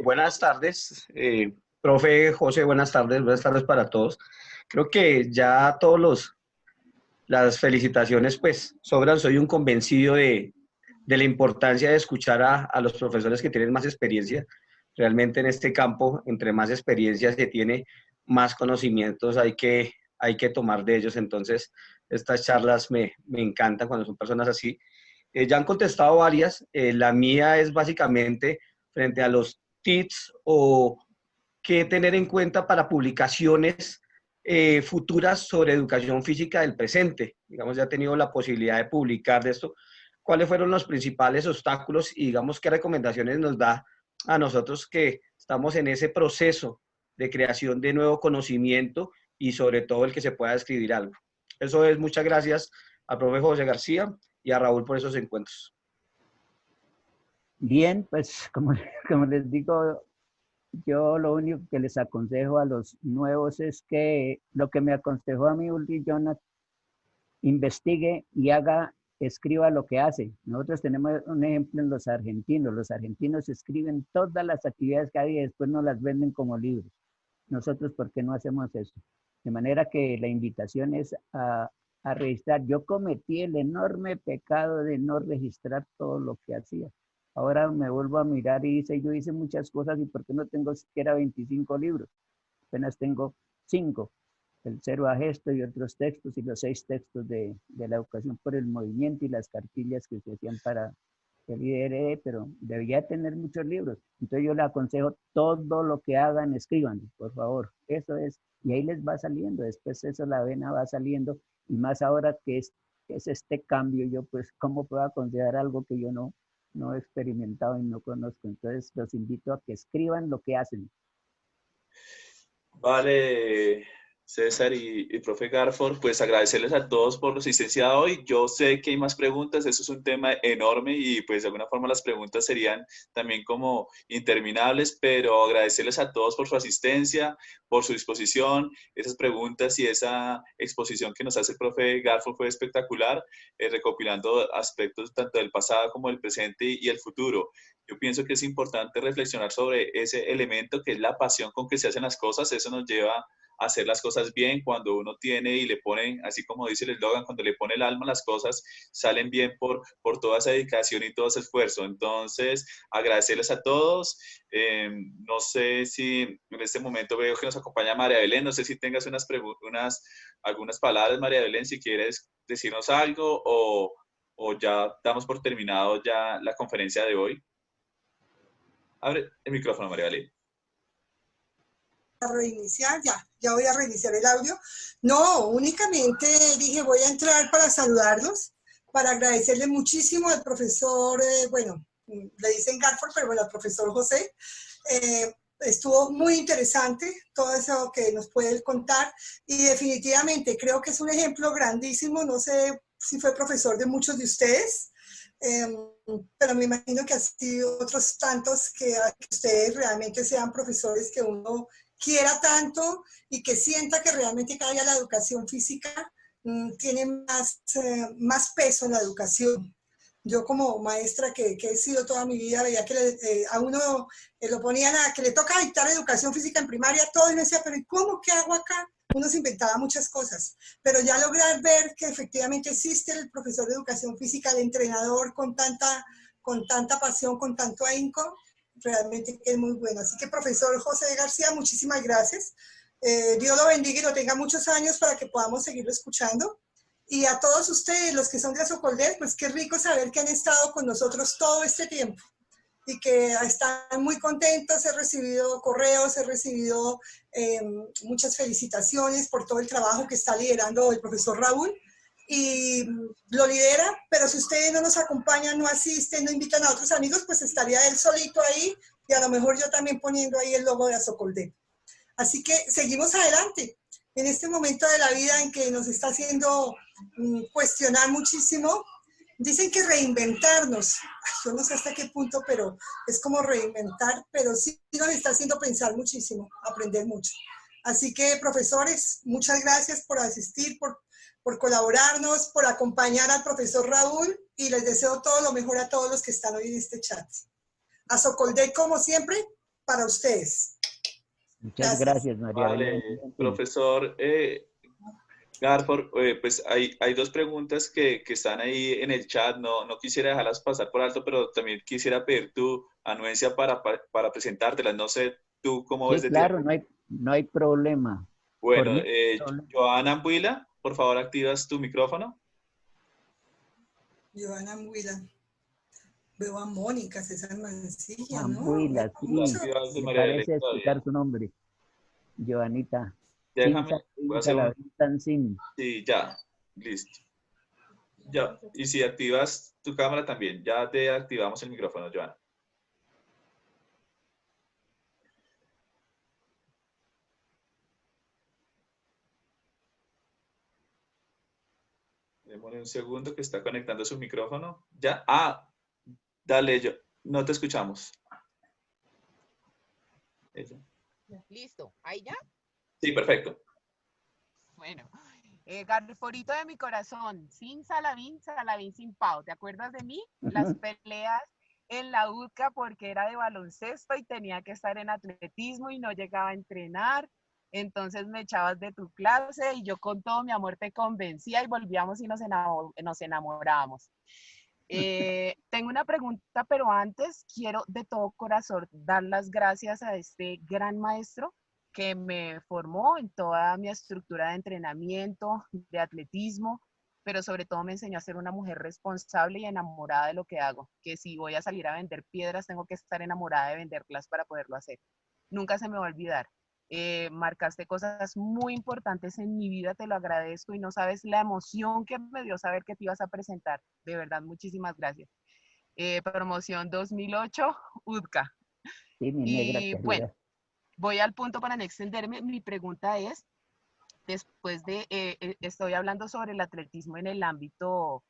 Buenas tardes, profe José, buenas tardes para todos. Creo que ya las felicitaciones pues sobran, soy un convencido de la importancia de escuchar a los profesores que tienen más experiencia. Realmente en este campo, entre más experiencia se tiene, más conocimientos hay que tomar de ellos. Entonces, estas charlas me encantan cuando son personas así. Ya han contestado varias. La mía es básicamente frente a los tips o qué tener en cuenta para publicaciones futuras sobre educación física del presente. Digamos, ya he tenido la posibilidad de publicar de esto. ¿Cuáles fueron los principales obstáculos y digamos qué recomendaciones nos da a nosotros que estamos en ese proceso de creación de nuevo conocimiento y sobre todo el que se pueda escribir algo? Eso es, muchas gracias al profe José García y a Raúl por esos encuentros. Bien, pues como les digo, yo lo único que les aconsejo a los nuevos es que lo que me aconsejó a mí Ulrich Jonat, investigue y escriba lo que hace. Nosotros tenemos un ejemplo en los argentinos. Los argentinos escriben todas las actividades que hay y después nos las venden como libros. Nosotros, ¿por qué no hacemos eso? De manera que la invitación es a registrar. Yo cometí el enorme pecado de no registrar todo lo que hacía. Ahora me vuelvo a mirar y yo hice muchas cosas y ¿por qué no tengo siquiera 25 libros? Apenas tengo 5. El Cero a Gesto y otros textos y los 6 textos de la educación por el movimiento y las cartillas que se hacían para el IDRE, pero debía tener muchos libros. Entonces yo le aconsejo todo lo que hagan, escriban, por favor. Eso es, y ahí les va saliendo, después eso la vena va saliendo, y más ahora que es este cambio, yo pues, ¿cómo puedo aconsejar algo que yo no he experimentado y no conozco? Entonces los invito a que escriban lo que hacen. Vale, César y profe Garford, pues agradecerles a todos por la asistencia de hoy. Yo sé que hay más preguntas, eso es un tema enorme y pues de alguna forma las preguntas serían también como interminables, pero agradecerles a todos por su asistencia, por su disposición. Esas preguntas y esa exposición que nos hace el profe Garford fue espectacular, recopilando aspectos tanto del pasado como del presente y el futuro. Yo pienso que es importante reflexionar sobre ese elemento que es la pasión con que se hacen las cosas. Eso nos lleva hacer las cosas bien. Cuando uno tiene y le ponen, así como dice el eslogan, cuando le pone el alma, las cosas salen bien por toda esa dedicación y todo ese esfuerzo. Entonces, agradecerles a todos. No sé si en este momento veo que nos acompaña María Belén. No sé si tengas algunas palabras, María Belén, si quieres decirnos algo o ya damos por terminado ya la conferencia de hoy. Abre el micrófono, María Belén. A reiniciar, ya voy a reiniciar el audio. No, únicamente dije voy a entrar para saludarlos, para agradecerle muchísimo al profesor, bueno, le dicen Garford, pero bueno, al profesor José. Estuvo muy interesante todo eso que nos puede contar y definitivamente creo que es un ejemplo grandísimo. No sé si fue profesor de muchos de ustedes, pero me imagino que así otros tantos que ustedes realmente sean profesores que uno quiera tanto y que sienta que realmente cada día la educación física tiene más peso en la educación. Yo como maestra que he sido toda mi vida, veía que a uno lo ponían a que le toca dictar educación física en primaria, todo, y me decía, pero ¿y cómo? ¿Qué hago acá? Uno se inventaba muchas cosas, pero ya lograr ver que efectivamente existe el profesor de educación física, el entrenador con tanta pasión, con tanto ahínco, realmente que es muy bueno. Así que profesor José García, muchísimas gracias. Dios lo bendiga y lo tenga muchos años para que podamos seguirlo escuchando. Y a todos ustedes, los que son de Azocoldet, pues qué rico saber que han estado con nosotros todo este tiempo. y que están muy contentos. He recibido correos, he recibido muchas felicitaciones por todo el trabajo que está liderando el profesor Raúl, y lo lidera, pero si ustedes no nos acompañan, no asisten, no invitan a otros amigos, pues estaría él solito ahí, y a lo mejor yo también poniendo ahí el logo de Asocolde. Así que seguimos adelante. En este momento de la vida en que nos está haciendo cuestionar muchísimo, dicen que reinventarnos. Yo no sé hasta qué punto, pero es como reinventar, pero sí nos está haciendo pensar muchísimo, aprender mucho. Así que, profesores, muchas gracias por asistir, por colaborarnos, por acompañar al profesor Raúl, y les deseo todo lo mejor a todos los que están hoy en este chat. Asocolde, como siempre, para ustedes. Muchas gracias, María. Vale, profesor Garford, pues hay dos preguntas que están ahí en el chat, no quisiera dejarlas pasar por alto, pero también quisiera pedir tu anuencia para presentártelas. No sé, tú cómo ves de claro, tiempo. no hay problema. Bueno, Joana Ambuila, por favor, activas tu micrófono. Joana Ambuila. Veo a Mónica César Mancilla, Ambuila, ¿no? Sí, me parece escuchar su nombre. Joanita. Déjame, voy a hacer un... Sí, ya, listo. Ya, y si activas tu cámara también, ya te activamos el micrófono, Joana. Démosle un segundo que está conectando su micrófono. ¿Ya? Dale, yo. No te escuchamos. Listo. ¿Ahí ya? Sí, perfecto. Bueno, Garforito de mi corazón, sin Salavín, Salavín sin Pau. ¿Te acuerdas de mí? Las peleas en la UCA porque era de baloncesto y tenía que estar en atletismo y no llegaba a entrenar. Entonces me echabas de tu clase y yo con todo mi amor te convencía y volvíamos y nos enamorábamos. Tengo una pregunta, pero antes quiero de todo corazón dar las gracias a este gran maestro que me formó en toda mi estructura de entrenamiento, de atletismo, pero sobre todo me enseñó a ser una mujer responsable y enamorada de lo que hago, que si voy a salir a vender piedras, tengo que estar enamorada de venderlas para poderlo hacer. Nunca se me va a olvidar. Marcaste cosas muy importantes en mi vida, te lo agradezco y no sabes la emoción que me dio saber que te ibas a presentar. De verdad, muchísimas gracias. Promoción 2008, UDCA. Sí, mi negra querida. Bueno, voy al punto para no extenderme. Mi pregunta es, después de, estoy hablando sobre el atletismo en el ámbito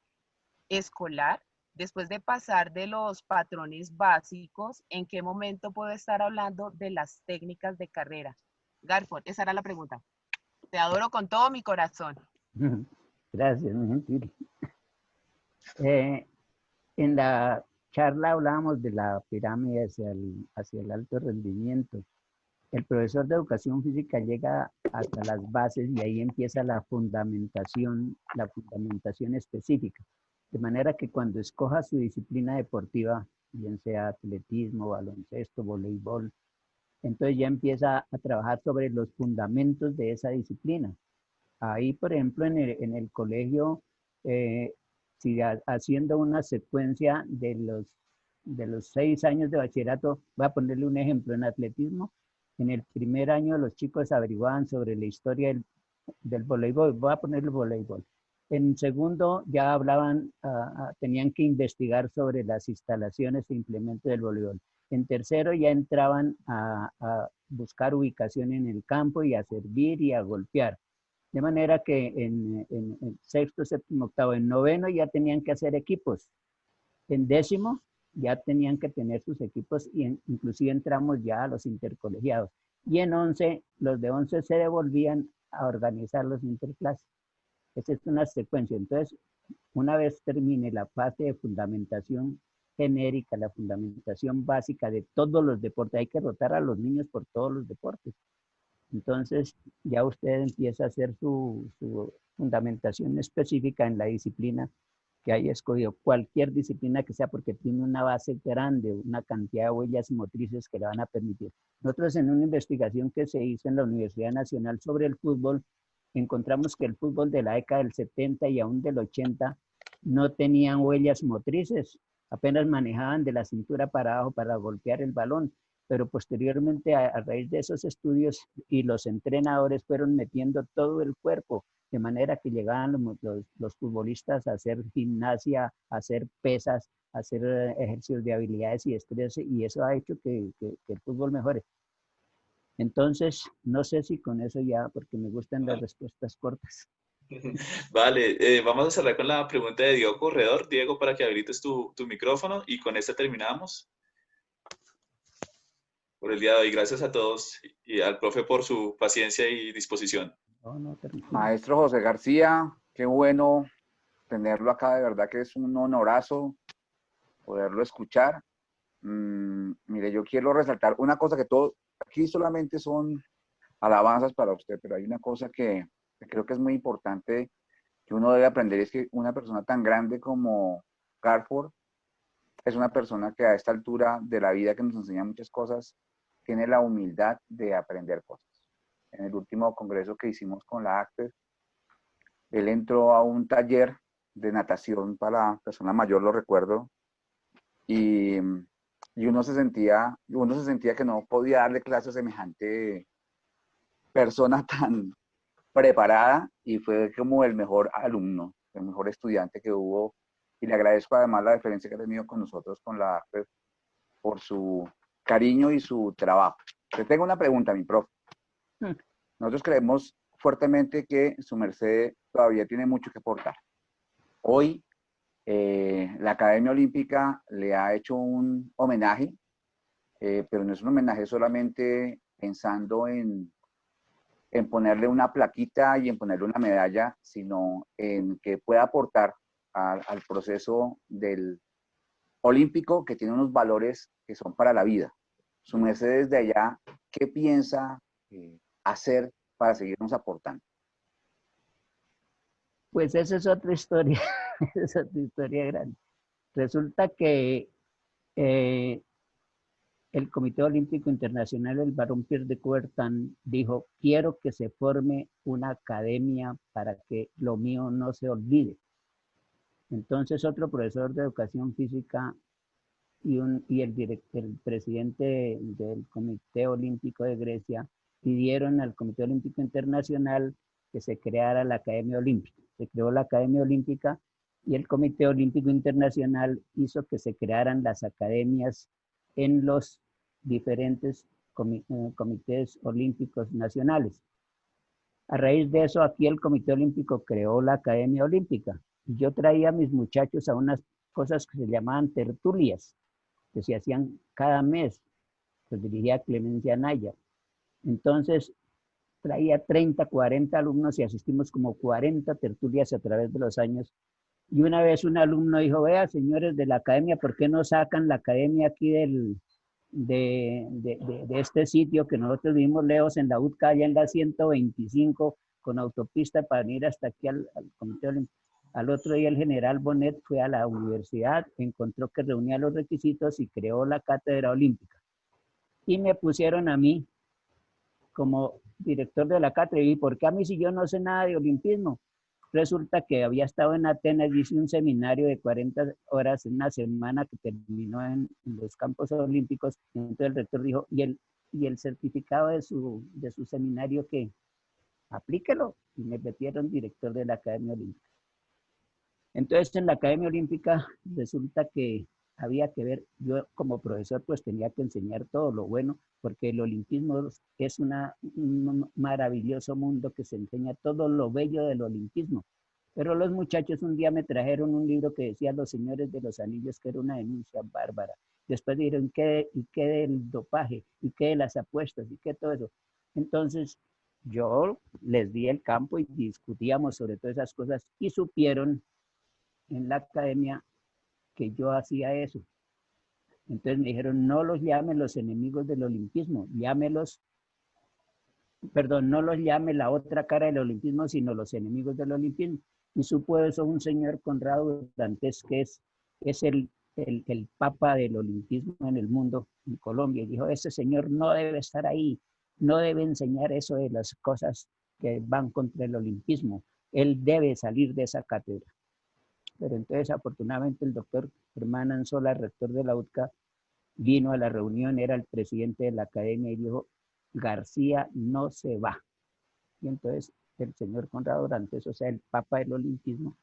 escolar, después de pasar de los patrones básicos, ¿en qué momento puedo estar hablando de las técnicas de carrera? Garford, esa era la pregunta. Te adoro con todo mi corazón. Gracias, muy gentil. En la charla hablábamos de la pirámide hacia el alto rendimiento. El profesor de educación física llega hasta las bases y ahí empieza la fundamentación específica. De manera que cuando escoja su disciplina deportiva, bien sea atletismo, baloncesto, voleibol, entonces ya empieza a trabajar sobre los fundamentos de esa disciplina. Ahí, por ejemplo, en el colegio, si haciendo una secuencia de los 6 años de bachillerato, voy a ponerle un ejemplo en atletismo. En el primer año los chicos averiguaban sobre la historia del voleibol, voy a ponerle voleibol. En segundo ya hablaban, tenían que investigar sobre las instalaciones e implementos del voleibol. En tercero ya entraban a buscar ubicación en el campo y a servir y a golpear. De manera que en sexto, séptimo, octavo, en noveno ya tenían que hacer equipos. En décimo ya tenían que tener sus equipos y inclusive entramos ya a los intercolegiados. Y en 11, los de 11 se devolvían a organizar los interclases. Esa es una secuencia. Entonces, una vez termine la fase de fundamentación genérica, la fundamentación básica de todos los deportes, hay que rotar a los niños por todos los deportes. Entonces, ya usted empieza a hacer su fundamentación específica en la disciplina que haya escogido, cualquier disciplina que sea, porque tiene una base grande, una cantidad de huellas motrices que le van a permitir. Nosotros en una investigación que se hizo en la Universidad Nacional sobre el fútbol, encontramos que el fútbol de la década del 70 y aún del 80 no tenían huellas motrices, apenas manejaban de la cintura para abajo para golpear el balón, pero posteriormente a raíz de esos estudios y los entrenadores fueron metiendo todo el cuerpo, de manera que llegaban los futbolistas a hacer gimnasia, a hacer pesas, a hacer ejercicios de habilidades y destreza, y eso ha hecho que el fútbol mejore. Entonces, no sé si con eso ya, porque me gustan las respuestas cortas. Vale, vamos a cerrar con la pregunta de Diego Corredor. Diego, para que habilites tu micrófono y con esta terminamos por el día de hoy. Gracias a todos y al profe por su paciencia y disposición. Maestro José García, qué bueno tenerlo acá, de verdad que es un honorazo poderlo escuchar. Mire, yo quiero resaltar una cosa que aquí solamente son alabanzas para usted, pero hay una cosa que creo que es muy importante que uno debe aprender, es que una persona tan grande como Garford es una persona que a esta altura de la vida, que nos enseña muchas cosas, tiene la humildad de aprender cosas. En el último congreso que hicimos con la ACTES, él entró a un taller de natación para personas mayores, lo recuerdo, y uno se sentía que no podía darle clase a semejante persona tan preparada, y fue como el mejor alumno, el mejor estudiante que hubo, y le agradezco además la deferencia que ha tenido con nosotros, con la ACTES, por su cariño y su trabajo. Le tengo una pregunta, mi profe. Nosotros creemos fuertemente que su merced todavía tiene mucho que aportar. Hoy, la Academia Olímpica le ha hecho un homenaje, pero no es un homenaje solamente pensando en ponerle una plaquita y en ponerle una medalla, sino en que pueda aportar al proceso del olímpico, que tiene unos valores que son para la vida. Su merced desde allá, ¿qué piensa hacer para seguirnos aportando? Pues esa es otra historia, esa es otra historia grande. Resulta que el Comité Olímpico Internacional, el barón Pierre de Coubertin, dijo: quiero que se forme una academia para que lo mío no se olvide. Entonces otro profesor de educación física y el presidente del Comité Olímpico de Grecia pidieron al Comité Olímpico Internacional que se creara la Academia Olímpica. Se creó la Academia Olímpica y el Comité Olímpico Internacional hizo que se crearan las academias en los diferentes comités olímpicos nacionales. A raíz de eso, aquí el Comité Olímpico creó la Academia Olímpica. Y yo traía a mis muchachos a unas cosas que se llamaban tertulias, que se hacían cada mes, que dirigía Clemencia Anaya. Entonces, traía 30, 40 alumnos y asistimos como 40 tertulias a través de los años. Y una vez un alumno dijo: vea, señores de la academia, ¿por qué no sacan la academia aquí de este sitio que nosotros vivimos lejos en la UTCA, allá en la 125, con autopista para ir hasta aquí al Comité Olímpico? Al otro día el general Bonet fue a la universidad, encontró que reunía los requisitos y creó la cátedra olímpica. Y me pusieron a mí como director de la cátedra. ¿Y por qué a mí, si yo no sé nada de olimpismo? Resulta que había estado en Atenas y hice un seminario de 40 horas en una semana que terminó en los Campos Olímpicos. Entonces el rector dijo: ¿y el certificado de su seminario qué? Aplíquelo. Y me metieron director de la Academia Olímpica. Entonces en la Academia Olímpica resulta que había que ver, yo como profesor pues tenía que enseñar todo lo bueno, porque el olimpismo es un maravilloso mundo que se enseña todo lo bello del olimpismo. Pero los muchachos un día me trajeron un libro que decía Los Señores de los Anillos, que era una denuncia bárbara. Después dijeron: ¿y qué del dopaje? ¿Y qué de las apuestas? ¿Y qué todo eso? Entonces yo les di el campo y discutíamos sobre todas esas cosas, y supieron en la academia que yo hacía eso. Entonces me dijeron: no los llamen los enemigos del olimpismo, no los llame la otra cara del olimpismo, sino los enemigos del olimpismo. Y supo eso un señor, Conrado Dantes, que es el papa del olimpismo en el mundo, en Colombia, y dijo: ese señor no debe estar ahí, no debe enseñar eso de las cosas que van contra el olimpismo, él debe salir de esa cátedra. pero entonces afortunadamente el doctor Germán Anzola, rector de la UTCA, vino a la reunión, era el presidente de la academia y dijo, García no se va. Y entonces el señor Conrado Orantes, o sea, el papa del olimpismo,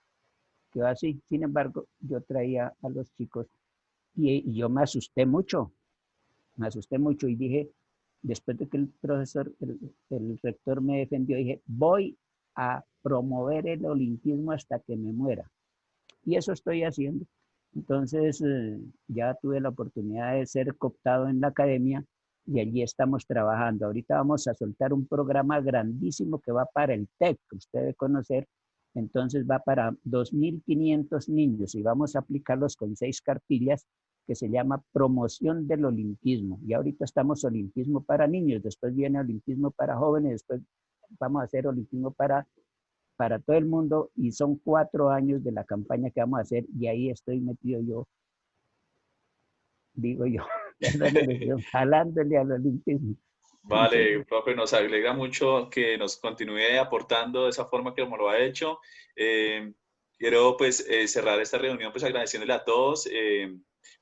quedó así. Sin embargo, yo traía a los chicos y yo me asusté mucho y dije, después de que el profesor, el rector me defendió, dije, voy a promover el olimpismo hasta que me muera. Y eso estoy haciendo. Entonces, ya tuve la oportunidad de ser cooptado en la academia y allí estamos trabajando. Ahorita vamos a soltar un programa grandísimo que va para el TEC, que usted debe conocer. Entonces va para 2.500 niños y vamos a aplicarlos con 6 cartillas que se llama promoción del olimpismo. Y ahorita estamos olimpismo para niños, después viene olimpismo para jóvenes, después vamos a hacer olimpismo para todo el mundo y son 4 años de la campaña que vamos a hacer y ahí estoy metido yo, digo yo, jalándole al olimpismo. Vale, profe, nos alegra mucho que nos continúe aportando de esa forma que como lo ha hecho. Quiero pues cerrar esta reunión pues agradeciéndole a todos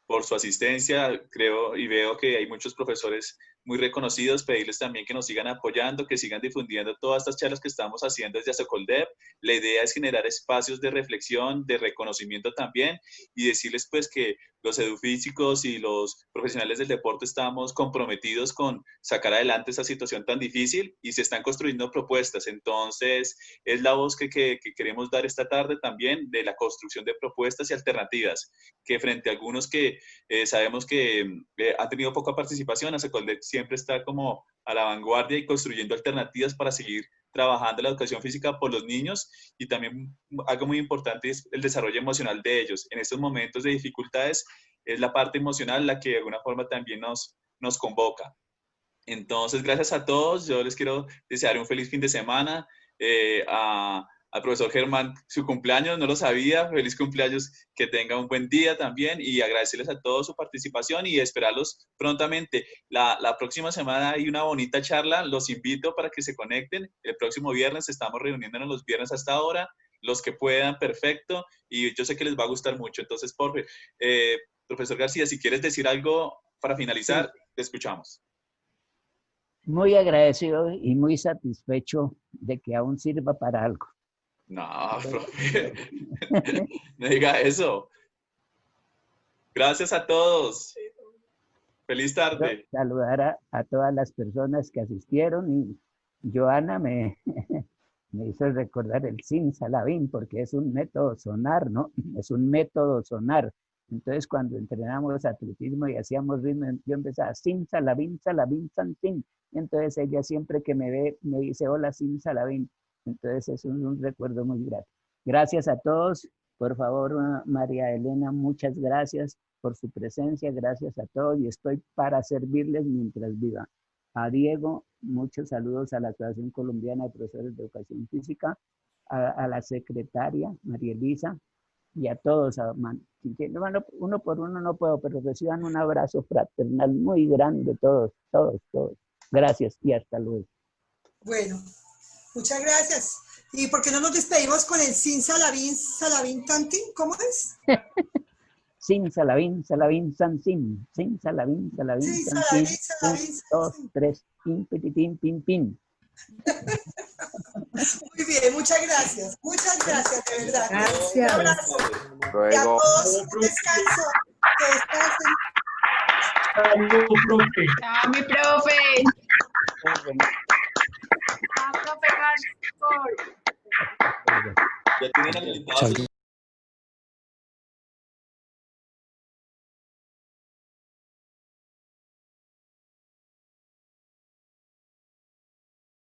por su asistencia. Creo y veo que hay muchos profesores muy reconocidos, pedirles también que nos sigan apoyando, que sigan difundiendo todas estas charlas que estamos haciendo desde Asocoldev. La idea es generar espacios de reflexión, de reconocimiento también y decirles pues que los edufísicos y los profesionales del deporte estamos comprometidos con sacar adelante esa situación tan difícil y se están construyendo propuestas. Entonces, es la voz que queremos dar esta tarde también de la construcción de propuestas y alternativas, que frente a algunos que sabemos que han tenido poca participación, Asocoldev siempre está como a la vanguardia y construyendo alternativas para seguir trabajando la educación física por los niños y también algo muy importante es el desarrollo emocional de ellos. En estos momentos de dificultades es la parte emocional la que de alguna forma también nos convoca. Entonces, gracias a todos. Yo les quiero desear un feliz fin de semana. Al profesor Germán, su cumpleaños, no lo sabía. Feliz cumpleaños, que tenga un buen día también y agradecerles a todos su participación y esperarlos prontamente. La próxima semana hay una bonita charla, los invito para que se conecten. El próximo viernes estamos reuniéndonos los viernes hasta ahora. Los que puedan, perfecto, y yo sé que les va a gustar mucho. Entonces, profesor García, si quieres decir algo para finalizar, sí, te escuchamos. Muy agradecido y muy satisfecho de que aún sirva para algo. No, profe, no diga eso. Gracias a todos. Feliz tarde. Saludar a todas las personas que asistieron y Joana me hizo recordar el simsalabim porque es un método sonar, ¿no? Es un método sonar. Entonces cuando entrenamos atletismo y hacíamos ritmo, yo empezaba simsalabim, salabim, santim. Y entonces ella siempre que me ve me dice hola simsalabim. Entonces es un recuerdo muy grato. Gracias a todos. Por favor, María Elena, muchas gracias por su presencia. Gracias a todos y estoy para servirles mientras viva. A Diego, muchos saludos a la Asociación Colombiana de Profesores de Educación Física, a la secretaria, María Elisa, y a todos. Uno por uno no puedo, pero reciban un abrazo fraternal muy grande, todos. Gracias y hasta luego. Bueno, muchas gracias. ¿Y por qué no nos despedimos con el sin salabín, tantín? ¿Cómo es? Sin salabín, salabín, san, sin. Sin salabín, salabín, sí, san, salabín, sin. salabín, 1, 2, 3, pin, pititín, pin, pin. Muy bien, muchas gracias. Muchas gracias, de verdad. Gracias. Un abrazo. Luego. Y a todos, un descanso. Que descansen. Chao, mi profe. Chao, profe García. Ya tienen habilitados.